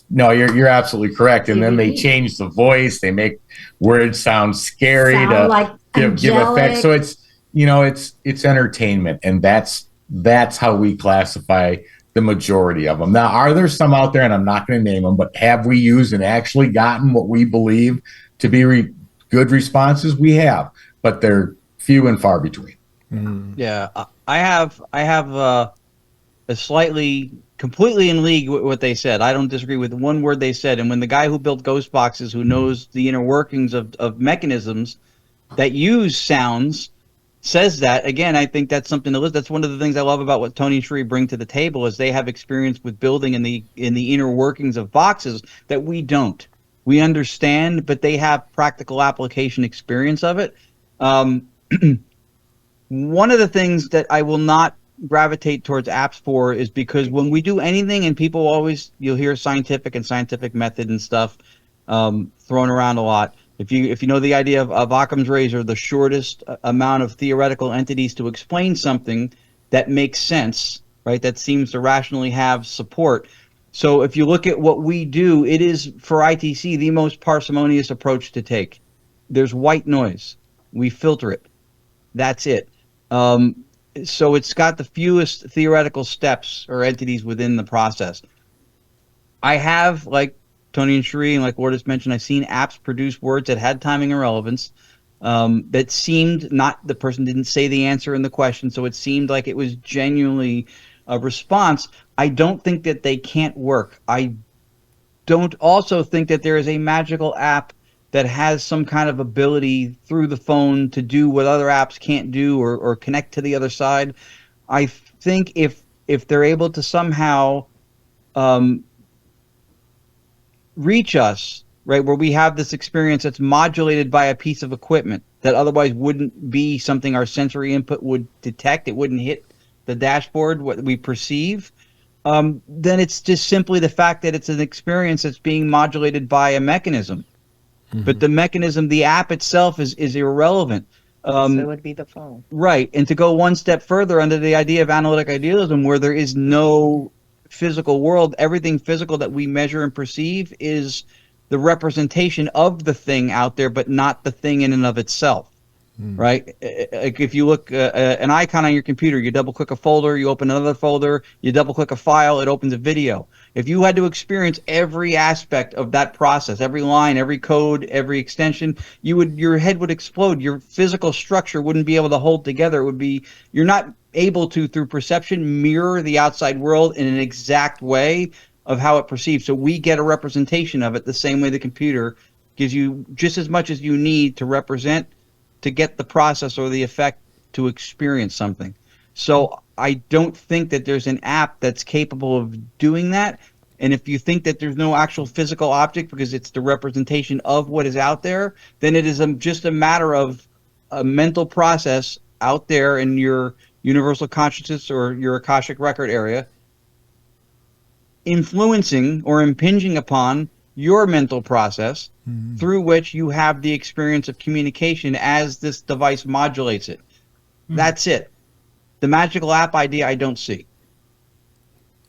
No, you're absolutely correct. And then they change the voice. They make words sound scary to like give effect. So it's entertainment, and that's how we classify the majority of them. Now, are there some out there, and I'm not going to name them, but have we used and actually gotten what we believe to be good responses? We have, but they're few and far between. Yeah, I have a slightly completely in league with what they said. I don't disagree with one word they said. And when the guy who built ghost boxes, who knows the inner workings of mechanisms that use sounds, says that, again, I think that's something to listen. That's one of the things I love about what Tony and Cherie bring to the table, is they have experience with building in the inner workings of boxes that we don't. We understand, but they have practical application experience of it. One of the things that I will not gravitate towards apps for is because when we do anything, and people always, you'll hear scientific method and stuff thrown around a lot. If you know the idea of Occam's razor, the shortest amount of theoretical entities to explain something that makes sense, right? That seems to rationally have support. So if you look at what we do, it is, for I.T.C, the most parsimonious approach to take. There's white noise. We filter it. That's it. So it's got the fewest theoretical steps or entities within the process. I have, like Tony and Cherie and like Lourdes mentioned, I've seen apps produce words that had timing and relevance that seemed not, the person didn't say the answer in the question, so it seemed like it was genuinely a response. I don't think that they can't work. I don't also think that there is a magical app that has some kind of ability through the phone to do what other apps can't do, or connect to the other side. I think if they're able to somehow reach us, right, where we have this experience that's modulated by a piece of equipment that otherwise wouldn't be something our sensory input would detect, it wouldn't hit the dashboard, what we perceive, then it's just simply the fact that it's an experience that's being modulated by a mechanism. But the mechanism, the app itself is irrelevant. So it would be the phone. Right. And to go one step further under the idea of analytic idealism, where there is no physical world, everything physical that we measure and perceive is the representation of the thing out there, but not the thing in and of itself. Right? Like if you look an icon on your computer, you double click a folder, you open another folder, you double click a file, it opens a video. If you had to experience every aspect of that process, every line, every code, every extension, your head would explode. Your physical structure wouldn't be able to hold together. It would be, you're not able to, through perception, mirror the outside world in an exact way of how it perceives. So we get a representation of it the same way the computer gives you just as much as you need to represent, to get the process or the effect to experience something. So I don't think that there's an app that's capable of doing that. And if you think that there's no actual physical object because it's the representation of what is out there, then it is just a matter of a mental process out there in your universal consciousness or your Akashic record area, influencing or impinging upon your mental process, through which you have the experience of communication as this device modulates it. That's it. The magical app idea, I don't see.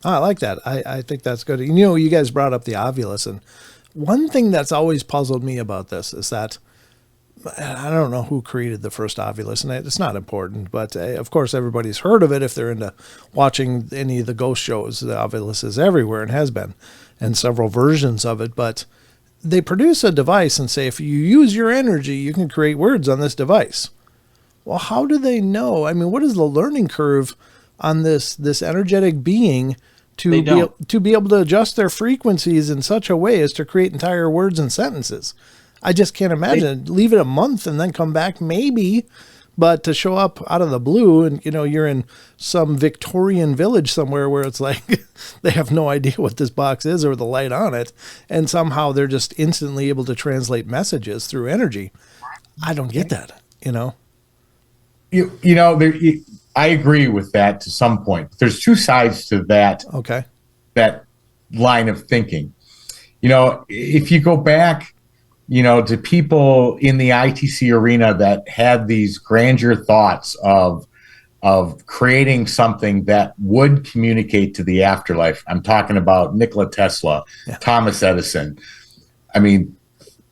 Oh, I like that. I think that's good. You know, you guys brought up the Ovilus, and one thing that's always puzzled me about this is that I don't know who created the first Ovilus, and it's not important, but of course everybody's heard of it if they're into watching any of the ghost shows. The Ovilus is everywhere and has been, and several versions of it, but they produce a device and say, if you use your energy, you can create words on this device. Well, how do they know? I mean, what is the learning curve on this energetic being to be able to adjust their frequencies in such a way as to create entire words and sentences? I just can't imagine. Leave it a month and then come back, maybe. But to show up out of the blue and, you know, you're in some Victorian village somewhere where it's like they have no idea what this box is or the light on it. And somehow they're just instantly able to translate messages through energy. I don't get that, you know. I agree with that to some point. There's two sides to that. Okay. That line of thinking. You know, if you go back, you know, to people in the I.T.C arena that had these grandeur thoughts of of creating something that would communicate to the afterlife. I'm talking about Nikola Tesla, Thomas Edison. I mean,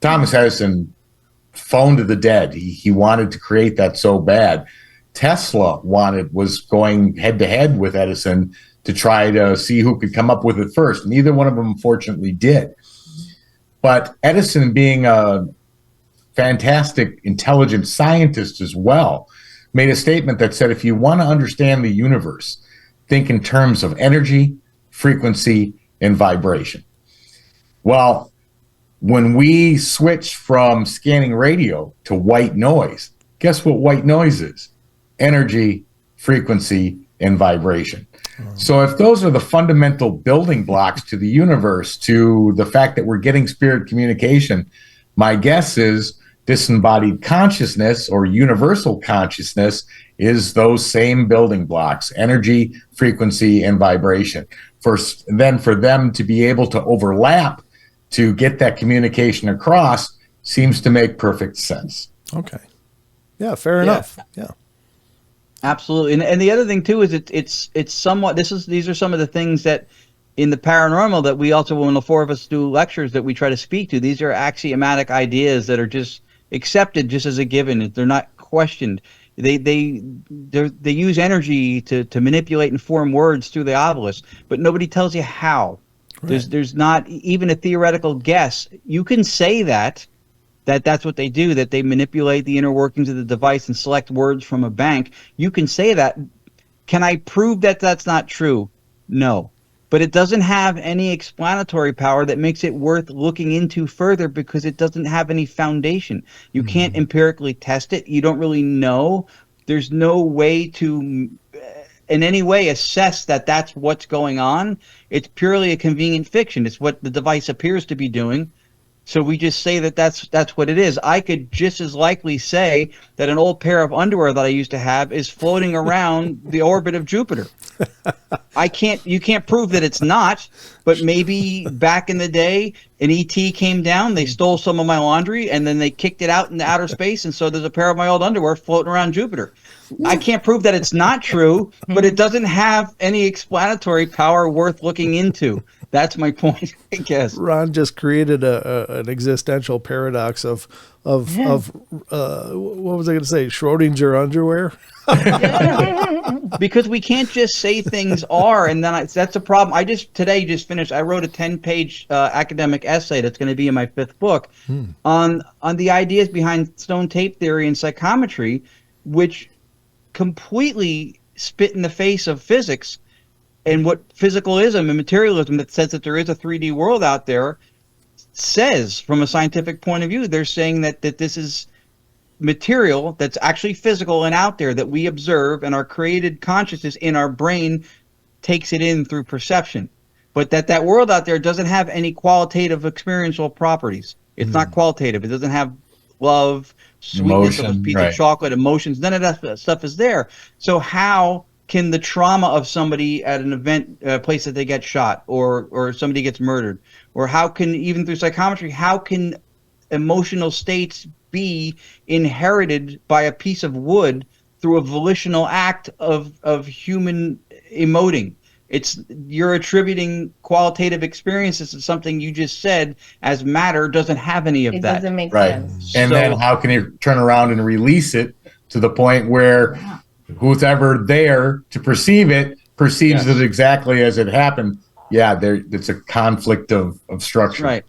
Thomas Edison phoned the dead. He wanted to create that so bad. Tesla was going head to head with Edison to try to see who could come up with it first. Neither one of them, unfortunately, did. But Edison, being a fantastic, intelligent scientist as well, made a statement that said, if you want to understand the universe, think in terms of energy, frequency, and vibration. Well, when we switch from scanning radio to white noise, guess what white noise is? Energy, frequency, and vibration. So if those are the fundamental building blocks to the universe, to the fact that we're getting spirit communication, my guess is disembodied consciousness or universal consciousness is those same building blocks: energy, frequency, and vibration. Then for them to be able to overlap to get that communication across seems to make perfect sense. Okay. Yeah, fair enough. Yeah. Absolutely. And the other thing too is it's somewhat, these are some of the things that in the paranormal that we also, when the four of us do lectures, that we try to speak to. These are axiomatic ideas that are just accepted just as a given. They're not questioned. They use energy to manipulate and form words through the obelisk, but nobody tells you how. Right. There's not even a theoretical guess. You can say that's what they do, that they manipulate the inner workings of the device and select words from a bank. You can say that. Can I prove that that's not true? No. But it doesn't have any explanatory power that makes it worth looking into further, because it doesn't have any foundation. You can't empirically test it. You don't really know. There's no way to in any way assess that that's what's going on. It's purely a convenient fiction. It's what the device appears to be doing. So we just say that that's what it is. I could just as likely say that an old pair of underwear that I used to have is floating around the orbit of Jupiter. You can't prove that it's not, but maybe back in the day, an E.T. came down, they stole some of my laundry, and then they kicked it out into outer space, and so there's a pair of my old underwear floating around Jupiter. I can't prove that it's not true, but it doesn't have any explanatory power worth looking into. That's my point, I guess. Ron just created an existential paradox of what was I going to say? Schrodinger underwear. Because we can't just say things are, and then that's a problem. I just finished. I wrote a 10-page academic essay that's going to be in my 5th book on the ideas behind stone tape theory and psychometry, which completely spit in the face of physics and what physicalism and materialism that says that there is a 3D world out there says from a scientific point of view. They're saying that this is material that's actually physical and out there that we observe, and our created consciousness in our brain takes it in through perception. But that world out there doesn't have any qualitative experiential properties. It's not qualitative. It doesn't have love, sweetness of a piece of chocolate, emotions. None of that stuff is there. So how can the trauma of somebody at an event, place that they get shot, or somebody gets murdered, or how can, even through psychometry, how can emotional states be inherited by a piece of wood through a volitional act of human emoting? You're attributing qualitative experiences to something you just said as matter doesn't have any of that. It doesn't make sense. And then how can you turn around and release it to the point where who's ever there to perceive it perceives it exactly as it happened? Yeah, it's a conflict of structure. Right.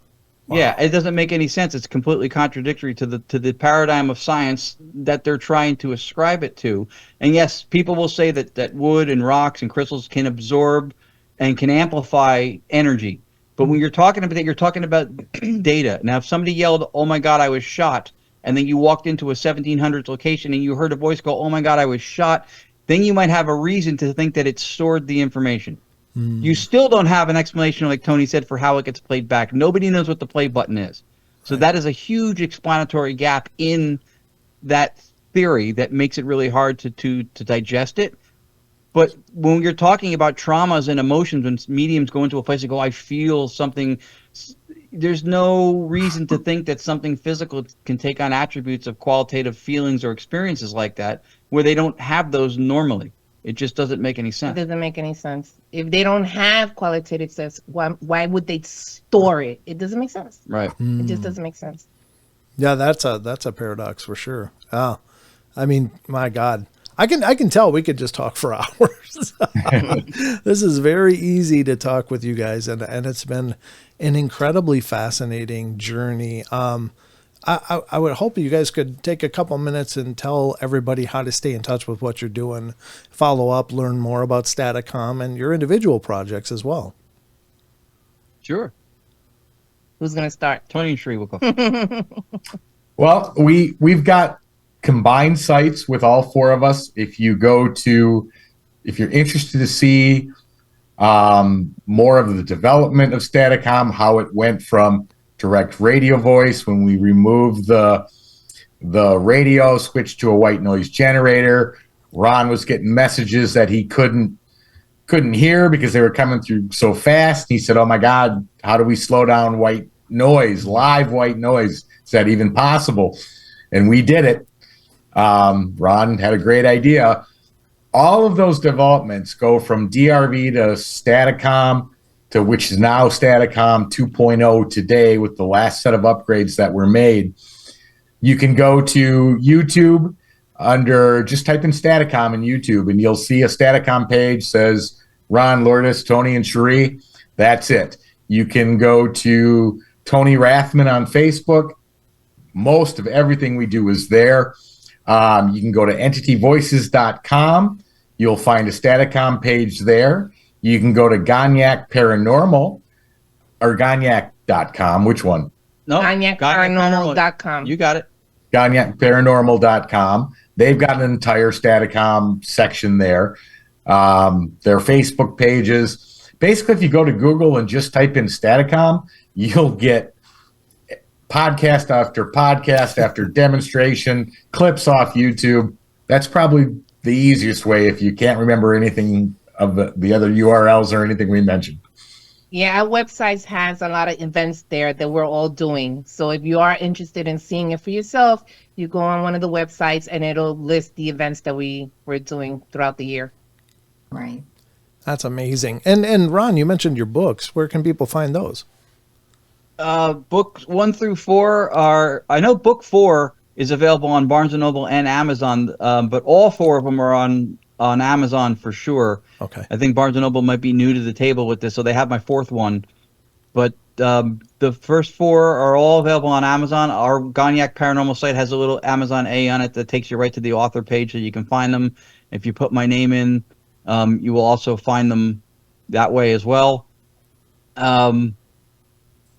Wow. Yeah, it doesn't make any sense. It's completely contradictory to the paradigm of science that they're trying to ascribe it to. And yes, people will say that wood and rocks and crystals can absorb and can amplify energy. But when you're talking about that, you're talking about data. Now, if somebody yelled, "Oh my God, I was shot," and then you walked into a 1700s location and you heard a voice go, "Oh my God, I was shot," then you might have a reason to think that it stored the information. You still don't have an explanation, like Tony said, for how it gets played back. Nobody knows what the play button is. So that is a huge explanatory gap in that theory that makes it really hard to digest it. But when you're talking about traumas and emotions, when mediums go into a place and go, "I feel something," there's no reason to think that something physical can take on attributes of qualitative feelings or experiences like that, where they don't have those normally. It just doesn't make any It sense. doesn't make any sense. If they don't have qualitative access, why would they store it? It doesn't make sense. Right. It just doesn't make sense. Yeah, that's a paradox for sure. Oh, I mean, my God, I can tell we could just talk for hours. This is very easy to talk with you guys, and it's been an incredibly fascinating journey. I would hope you guys could take a couple minutes and tell everybody how to stay in touch with what you're doing, follow up, learn more about Staticom and your individual projects as well. Sure. Who's gonna start? Tony and Cherie will go. Well, we've got combined sites with all four of us. If you're interested to see more of the development of Staticom, how it went from direct radio voice when we removed the radio, switched to a white noise generator. Ron was getting messages that he couldn't hear because they were coming through so fast. He said, "Oh my God, how do we slow down white noise, live white noise? Is that even possible?" And we did it. Ron had a great idea. All of those developments go from DRV to Staticom, to which is now Staticom 2.0 today with the last set of upgrades that were made. You can go to YouTube just type in Staticom in YouTube and you'll see a Staticom page says Ron, Lourdes, Tony and Cherie. That's it. You can go to Tony Rathman on Facebook. Most of everything we do is there. You can go to entityvoices.com. You'll find a Staticom page there. You can go to Gonyak Paranormal or Gonyak.com. Which one? No, GonyakParanormal.com. You got it. GonyakParanormal.com. They've got an entire Staticom section there. Their Facebook pages. Basically, if you go to Google and just type in Staticom, you'll get podcast after demonstration, clips off YouTube. That's probably the easiest way if you can't remember anything of the other URLs or anything we mentioned. Yeah, our website has a lot of events there that we're all doing. So if you are interested in seeing it for yourself, you go on one of the websites and it'll list the events that we're doing throughout the year. Right. That's amazing. And Ron, you mentioned your books. Where can people find those? Books 1 through 4 are. I know book 4 is available on Barnes & Noble and Amazon, but all 4 of them are on Amazon for sure. Okay. I think Barnes & Noble might be new to the table with this, so they have my 4th one. But the first 4 are all available on Amazon. Our Gonyak Paranormal site has a little Amazon A on it that takes you right to the author page, so you can find them. If you put my name in, you will also find them that way as well. And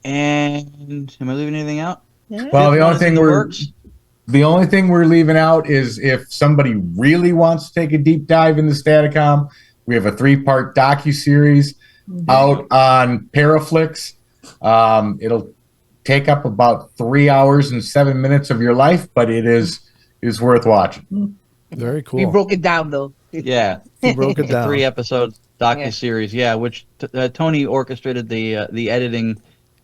am I leaving anything out? Yeah. Well, the One only is in thing the we're works. The only thing we're leaving out is if somebody really wants to take a deep dive into Staticom, we have a 3-part docuseries out on Paraflix. It'll take up about 3 hours and 7 minutes of your life, but it is worth watching. Very cool. We broke it down though. Yeah, You broke it down. 3-episode docuseries. Yeah, which Tony orchestrated the editing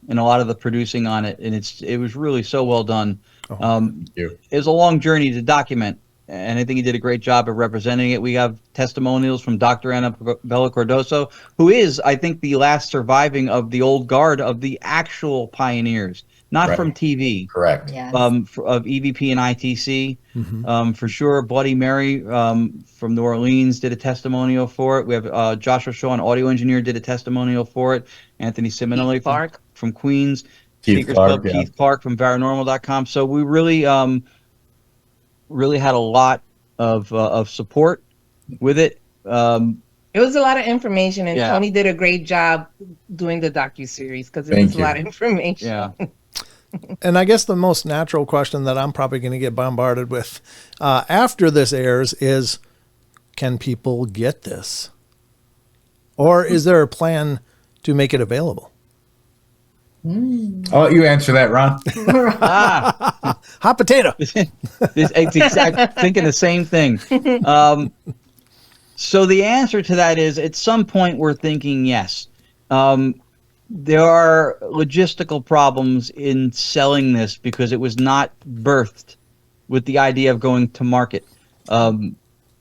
and a lot of the producing on it, and it was really so well done. Thank you. It was a long journey to document, and I think he did a great job of representing it. We have testimonials from Dr. Annabella Cardoso, who is, I think, the last surviving of the old guard of the actual pioneers, not Right. from TV. Correct. Yes. Of EVP and I.T.C. For sure. Bloody Mary from New Orleans did a testimonial for it. We have Joshua Shaw, an audio engineer, did a testimonial for it. Anthony Simonelli from Queens. Keith Speakers Clark, Club, yeah. Keith Clark from paranormal.com. So we really had a lot of support with it. It was a lot of information, and Yeah. Tony did a great job doing the docuseries because it Thank was a you. lot of information. Yeah. And I guess the most natural question that I'm probably going to get bombarded with after this airs is, can people get this? Or is there a plan to make it available? I'll let you answer that, Ron. Hot potato. Thinking the same thing. So the answer to that is, at some point, we're thinking yes. There are logistical problems in selling this because it was not birthed with the idea of going to market.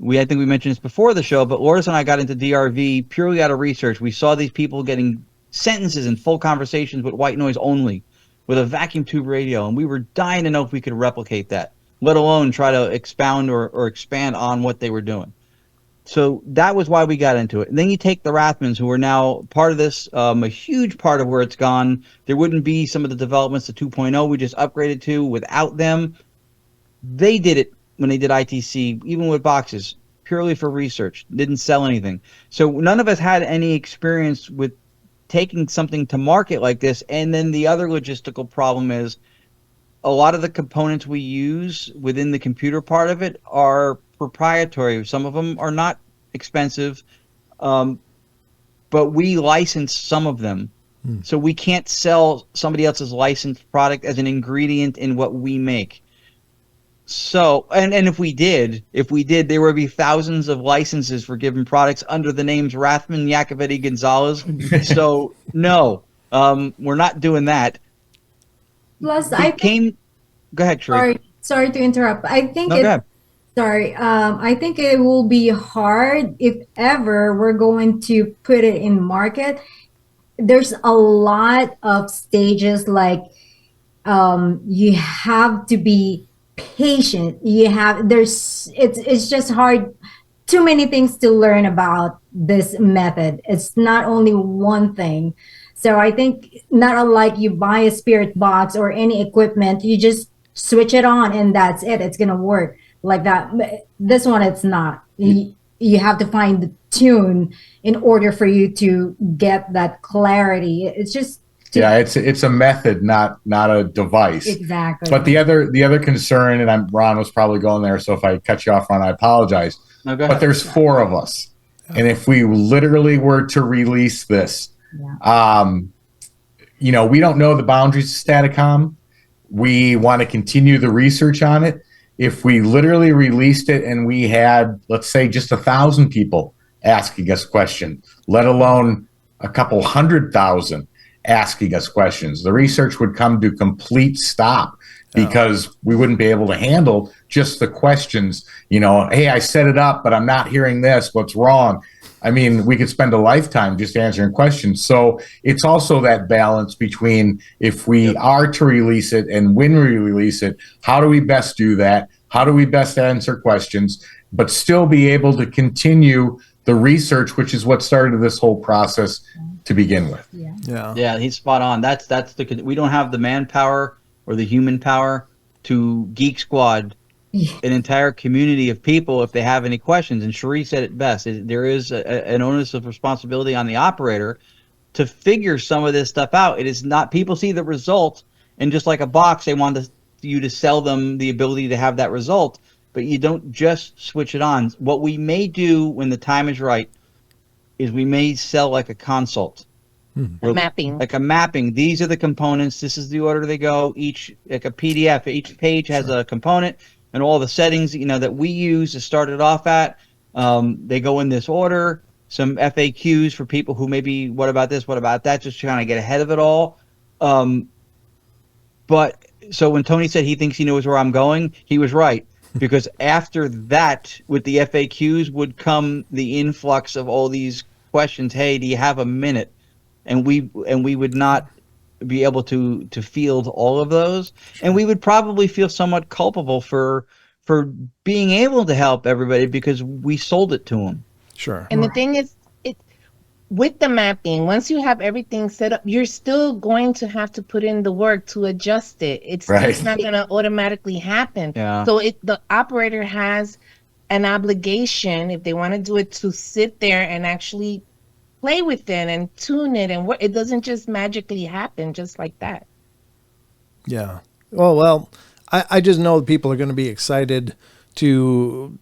I think we mentioned this before the show, but Lourdes and I got into DRV purely out of research. We saw these people getting sentences and full conversations with white noise only, with a vacuum tube radio, and we were dying to know if we could replicate that, let alone try to expound or expand on what they were doing. So that was why we got into it. And then you take the Rathmans, who are now part of this, a huge part of where it's gone. There wouldn't be some of the developments to 2.0 we just upgraded to without them. They did it when they did I.T.C, even with boxes, purely for research, didn't sell anything. So none of us had any experience with taking something to market like this. And then the other logistical problem is a lot of the components we use within the computer part of it are proprietary. Some of them are not expensive, but we license some of them. So we can't sell somebody else's licensed product as an ingredient in what we make. So, and if we did, there would be thousands of licenses for given products under the names Rathman, Yacovetti, Gonzalez. So no, we're not doing that. Plus, Go ahead, Cherie. Sorry to interrupt. I think Go ahead. I think it will be hard if ever we're going to put it in market. There's a lot of stages, like you have to be patient. It's just hard. Too many things to learn about this method. It's not only one thing. So I think not unlike you buy a spirit box or any equipment, you just switch it on and that's it. It's gonna work like that. This one, it's not. You have to find the tune in order for you to get that clarity. It's just it's a method, not a device. Exactly. But the other concern, and Ron was probably going there, so if I cut you off, Ron, I apologize. No, go ahead. But there's 4 of us, and if we literally were to release this, we don't know the boundaries of Staticom. We want to continue the research on it. If we literally released it and we had, let's say, just 1,000 people asking us questions, let alone a couple 100,000 asking us questions, the research would come to complete stop because we wouldn't be able to handle just the questions. Hey, I set it up, but I'm not hearing this. What's wrong? I mean, we could spend a lifetime just answering questions. So it's also that balance between if we are to release it and when we release it, how do we best do that? How do we best answer questions, but still be able to continue the research, which is what started this whole process to begin with. Yeah, he's spot on. We don't have the manpower or the human power to geek squad an entire community of people if they have any questions. And Cherie said it best. There is an onus of responsibility on the operator to figure some of this stuff out. It is not, people see the result, and just like a box, they want you to sell them the ability to have that result, but you don't just switch it on. What we may do when the time is right is we may sell like a consult. Mapping. Like a mapping. These are the components. This is the order they go. Each, like a PDF, each page has a component and all the settings, that we use to start it off at. They go in this order. Some FAQs for people who maybe, what about this, what about that, just trying to get ahead of it all. But so when Tony said he thinks he knows where I'm going, he was right. Because after that, with the FAQs would come the influx of all these questions. Hey, do you have a minute? And we would not be able to field all of those. And we would probably feel somewhat culpable for being able to help everybody because we sold it to them. Sure. And the thing is, with the mapping, once you have everything set up, you're still going to have to put in the work to adjust it. It's not going to automatically happen. Yeah. So the operator has an obligation, if they want to do it, to sit there and actually play with it and tune it, and it doesn't just magically happen just like that. Yeah. Well, I just know people are going to be excited to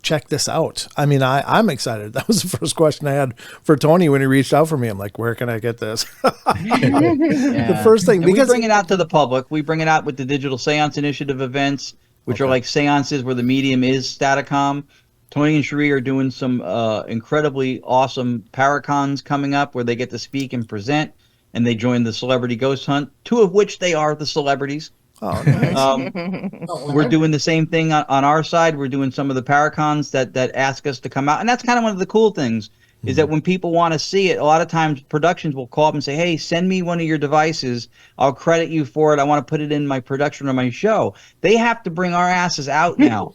check this out. I mean, I'm excited. That was the first question I had for Tony when he reached out for me. I'm like, where can I get this? The first thing, and because we bring it out to the public. We bring it out with the Digital Seance Initiative events, which are like seances where the medium is Staticom. Tony and Cherie are doing some incredibly awesome Paracons coming up where they get to speak and present, and they join the Celebrity Ghost Hunt, 2 of which they are the celebrities. Oh, nice. We're doing the same thing on our side. We're doing some of the Paracons that ask us to come out. And that's kind of one of the cool things is that when people want to see it, a lot of times productions will call up and say, hey, send me one of your devices. I'll credit you for it. I want to put it in my production or my show. They have to bring our asses out now.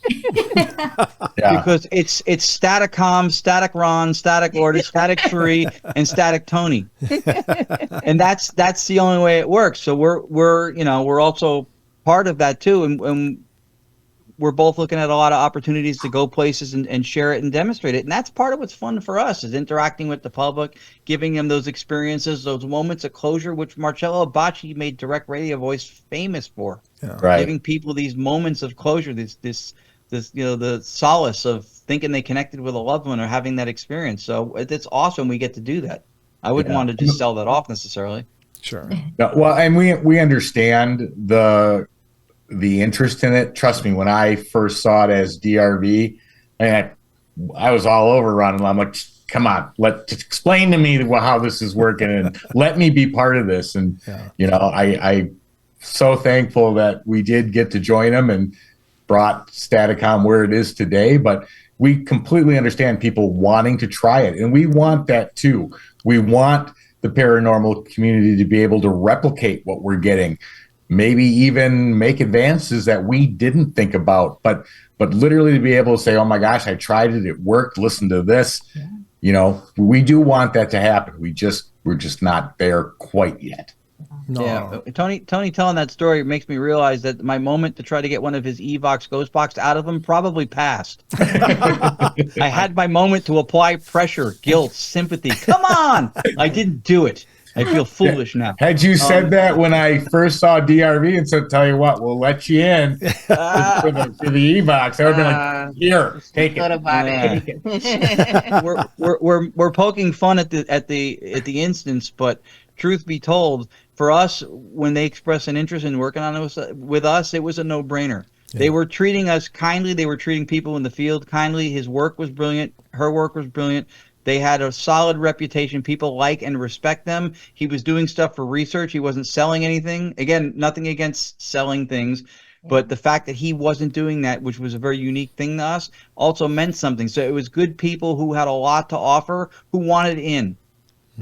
Because it's Staticom, Static Ron, Static Lourdes, Static Cherie, and Static Tony. And that's the only way it works. So we're also part of that too. And we're both looking at a lot of opportunities to go places and share it and demonstrate it. And that's part of what's fun for us is interacting with the public, giving them those experiences, those moments of closure, which Marcello Abbacci made direct radio voice famous for. Yeah. Right. Giving people these moments of closure, this the solace of thinking they connected with a loved one or having that experience. So it's awesome we get to do that. I wouldn't want to just sell that off necessarily. Sure. No, well, and we understand the interest in it. Trust me, when I first saw it as DRV, and I was all over Ron, and I'm like, come on, explain to me how this is working and let me be part of this. And I so thankful that we did get to join them and brought Staticom where it is today. But we completely understand people wanting to try it, and we want that too. We want the paranormal community to be able to replicate what we're getting, maybe even make advances that we didn't think about, but literally to be able to say, oh my gosh, I tried it, it worked, listen to this. We do want that to happen. We're just not there quite yet. No. Yeah, Tony telling that story makes me realize that my moment to try to get one of his Evox Ghost Box out of him probably passed. I had my moment to apply pressure, guilt, sympathy. Come on! I didn't do it. I feel foolish now. Had you said that when I first saw DRV and said, tell you what, we'll let you in for the Evox, I would have been like, here, take it. About it. We're poking fun at the instance, but truth be told, for us, when they expressed an interest in working on it with us, it was a no-brainer. Yeah. They were treating us kindly. They were treating people in the field kindly. His work was brilliant. Her work was brilliant. They had a solid reputation. People like and respect them. He was doing stuff for research. He wasn't selling anything. Again, nothing against selling things, but the fact that he wasn't doing that, which was a very unique thing to us, also meant something. So it was good people who had a lot to offer, who wanted in.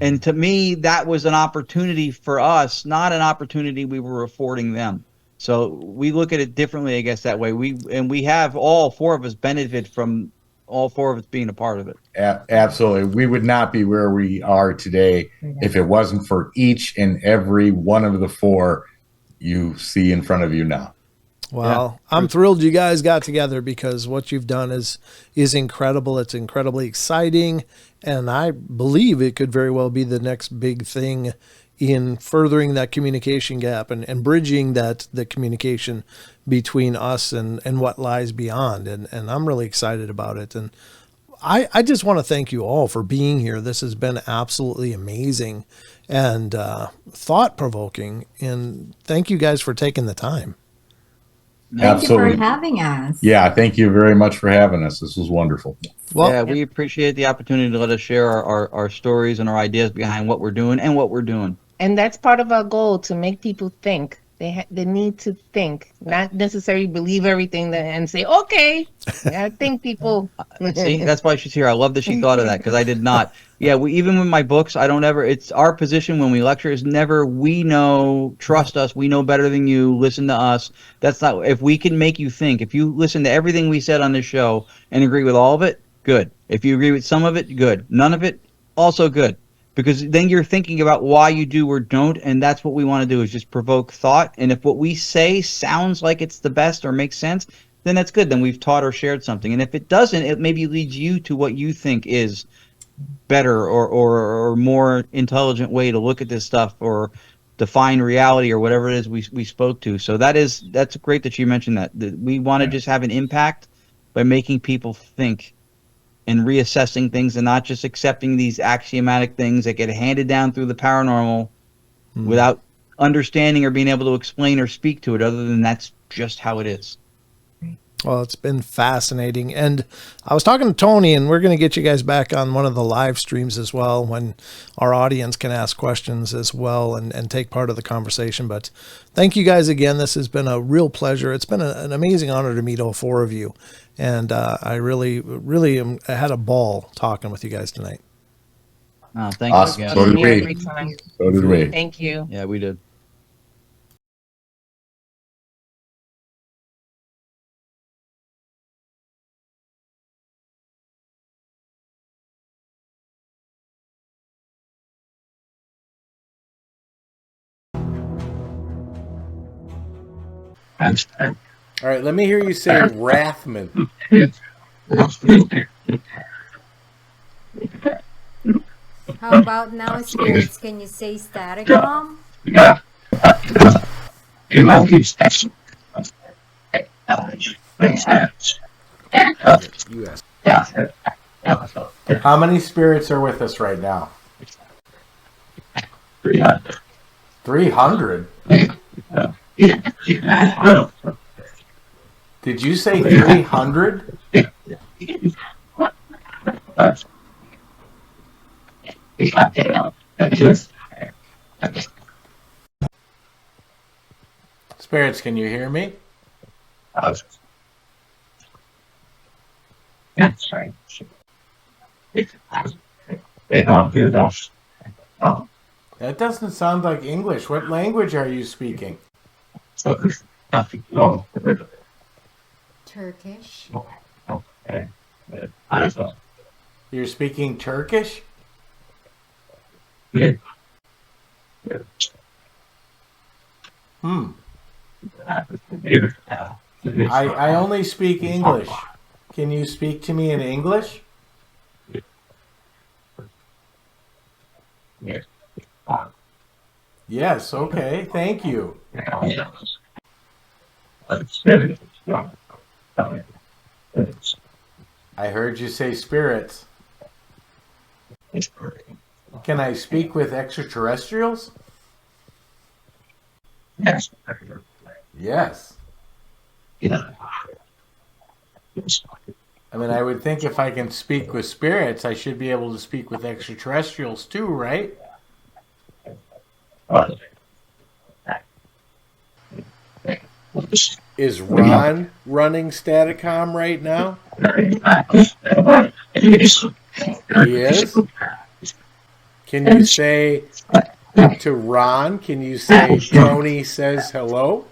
And to me, that was an opportunity for us, not an opportunity we were affording them. So we look at it differently, I guess, that way. We have all four of us benefit from all four of us being a part of it. Absolutely. We would not be where we are today if it wasn't for each and every one of the four you see in front of you now. Well, yeah. I'm thrilled you guys got together because what you've done is incredible. It's incredibly exciting, and I believe it could very well be the next big thing in furthering that communication gap and bridging the communication between us and what lies beyond. And I'm really excited about it. And I just want to thank you all for being here. This has been absolutely amazing and thought-provoking. And thank you guys for taking the time. Thank you for having us. Yeah, thank you very much for having us. This was wonderful. Well, yeah, we appreciate the opportunity to let us share our stories and our ideas behind what we're doing and what we're doing. And that's part of our goal, to make people think. They need to think, not necessarily believe everything and say, okay. I think people. See, that's why she's here. I love that she thought of that, because I did not. Yeah, even with my books, I don't ever, it's our position when we lecture is never, we know, trust us, we know better than you, listen to us. That's not, if we can make you think, if you listen to everything we said on this show and agree with all of it, good. If you agree with some of it, good. None of it, also good. Because then you're thinking about why you do or don't, and that's what we want to do, is just provoke thought. And if what we say sounds like it's the best or makes sense, then that's good. Then we've taught or shared something. And if it doesn't, it maybe leads you to what you think is better or more intelligent way to look at this stuff or define reality or whatever it is we spoke to. So that's great that you mentioned that we want to just have an impact by making people think and reassessing things and not just accepting these axiomatic things that get handed down through the paranormal without understanding or being able to explain or speak to it, other than that's just how it is. Well, it's been fascinating. And I was talking to Tony, and we're going to get you guys back on one of the live streams as well when our audience can ask questions as well and take part of the conversation. But thank you guys again. This has been a real pleasure. It's been an amazing honor to meet all four of you. And I really I had a ball talking with you guys tonight. Oh, thank Awesome. you again. So did we. Every time. So did we. Thank you. Yeah, we did. All right, let me hear you say Rathman. How about now, spirits? Can you say Staticom? US. How many spirits are with us right now? 300? Did you say 300? Spirits, can you hear me? That doesn't sound like English. What language are you speaking? Turkish. You're speaking Turkish? I only speak English. Can you speak to me in English? Yes, okay, thank you. I heard you say spirits. Can I speak with extraterrestrials? Yes. I mean, I would think if I can speak with spirits, I should be able to speak with extraterrestrials too, right? Is Ron running Staticom right now? He is? Can you say to Ron, can you say Tony says hello?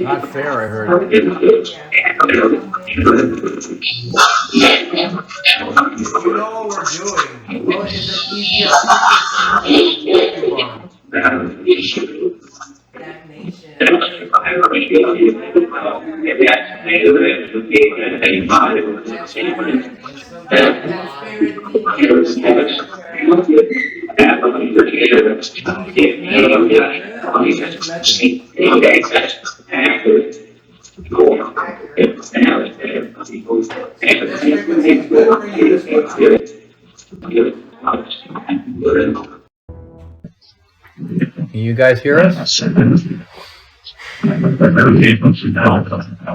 Not fair, I heard. You know what we're doing. Well, is it easier Can you guys hear us?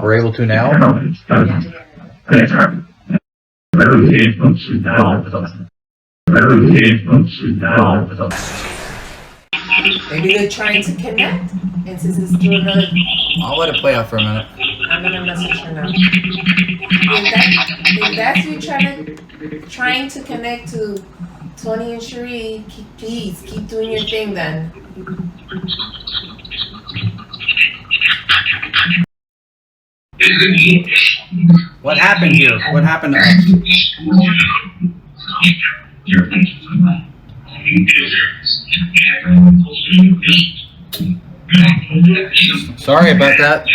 We're able to now? Maybe they're trying to connect, and since it's through her, I'll let it play out for a minute. I'm gonna message her now. If that's you trying to connect to Tony and Cherie, please keep doing your thing then. What happened here? What happened to us? Sorry about that.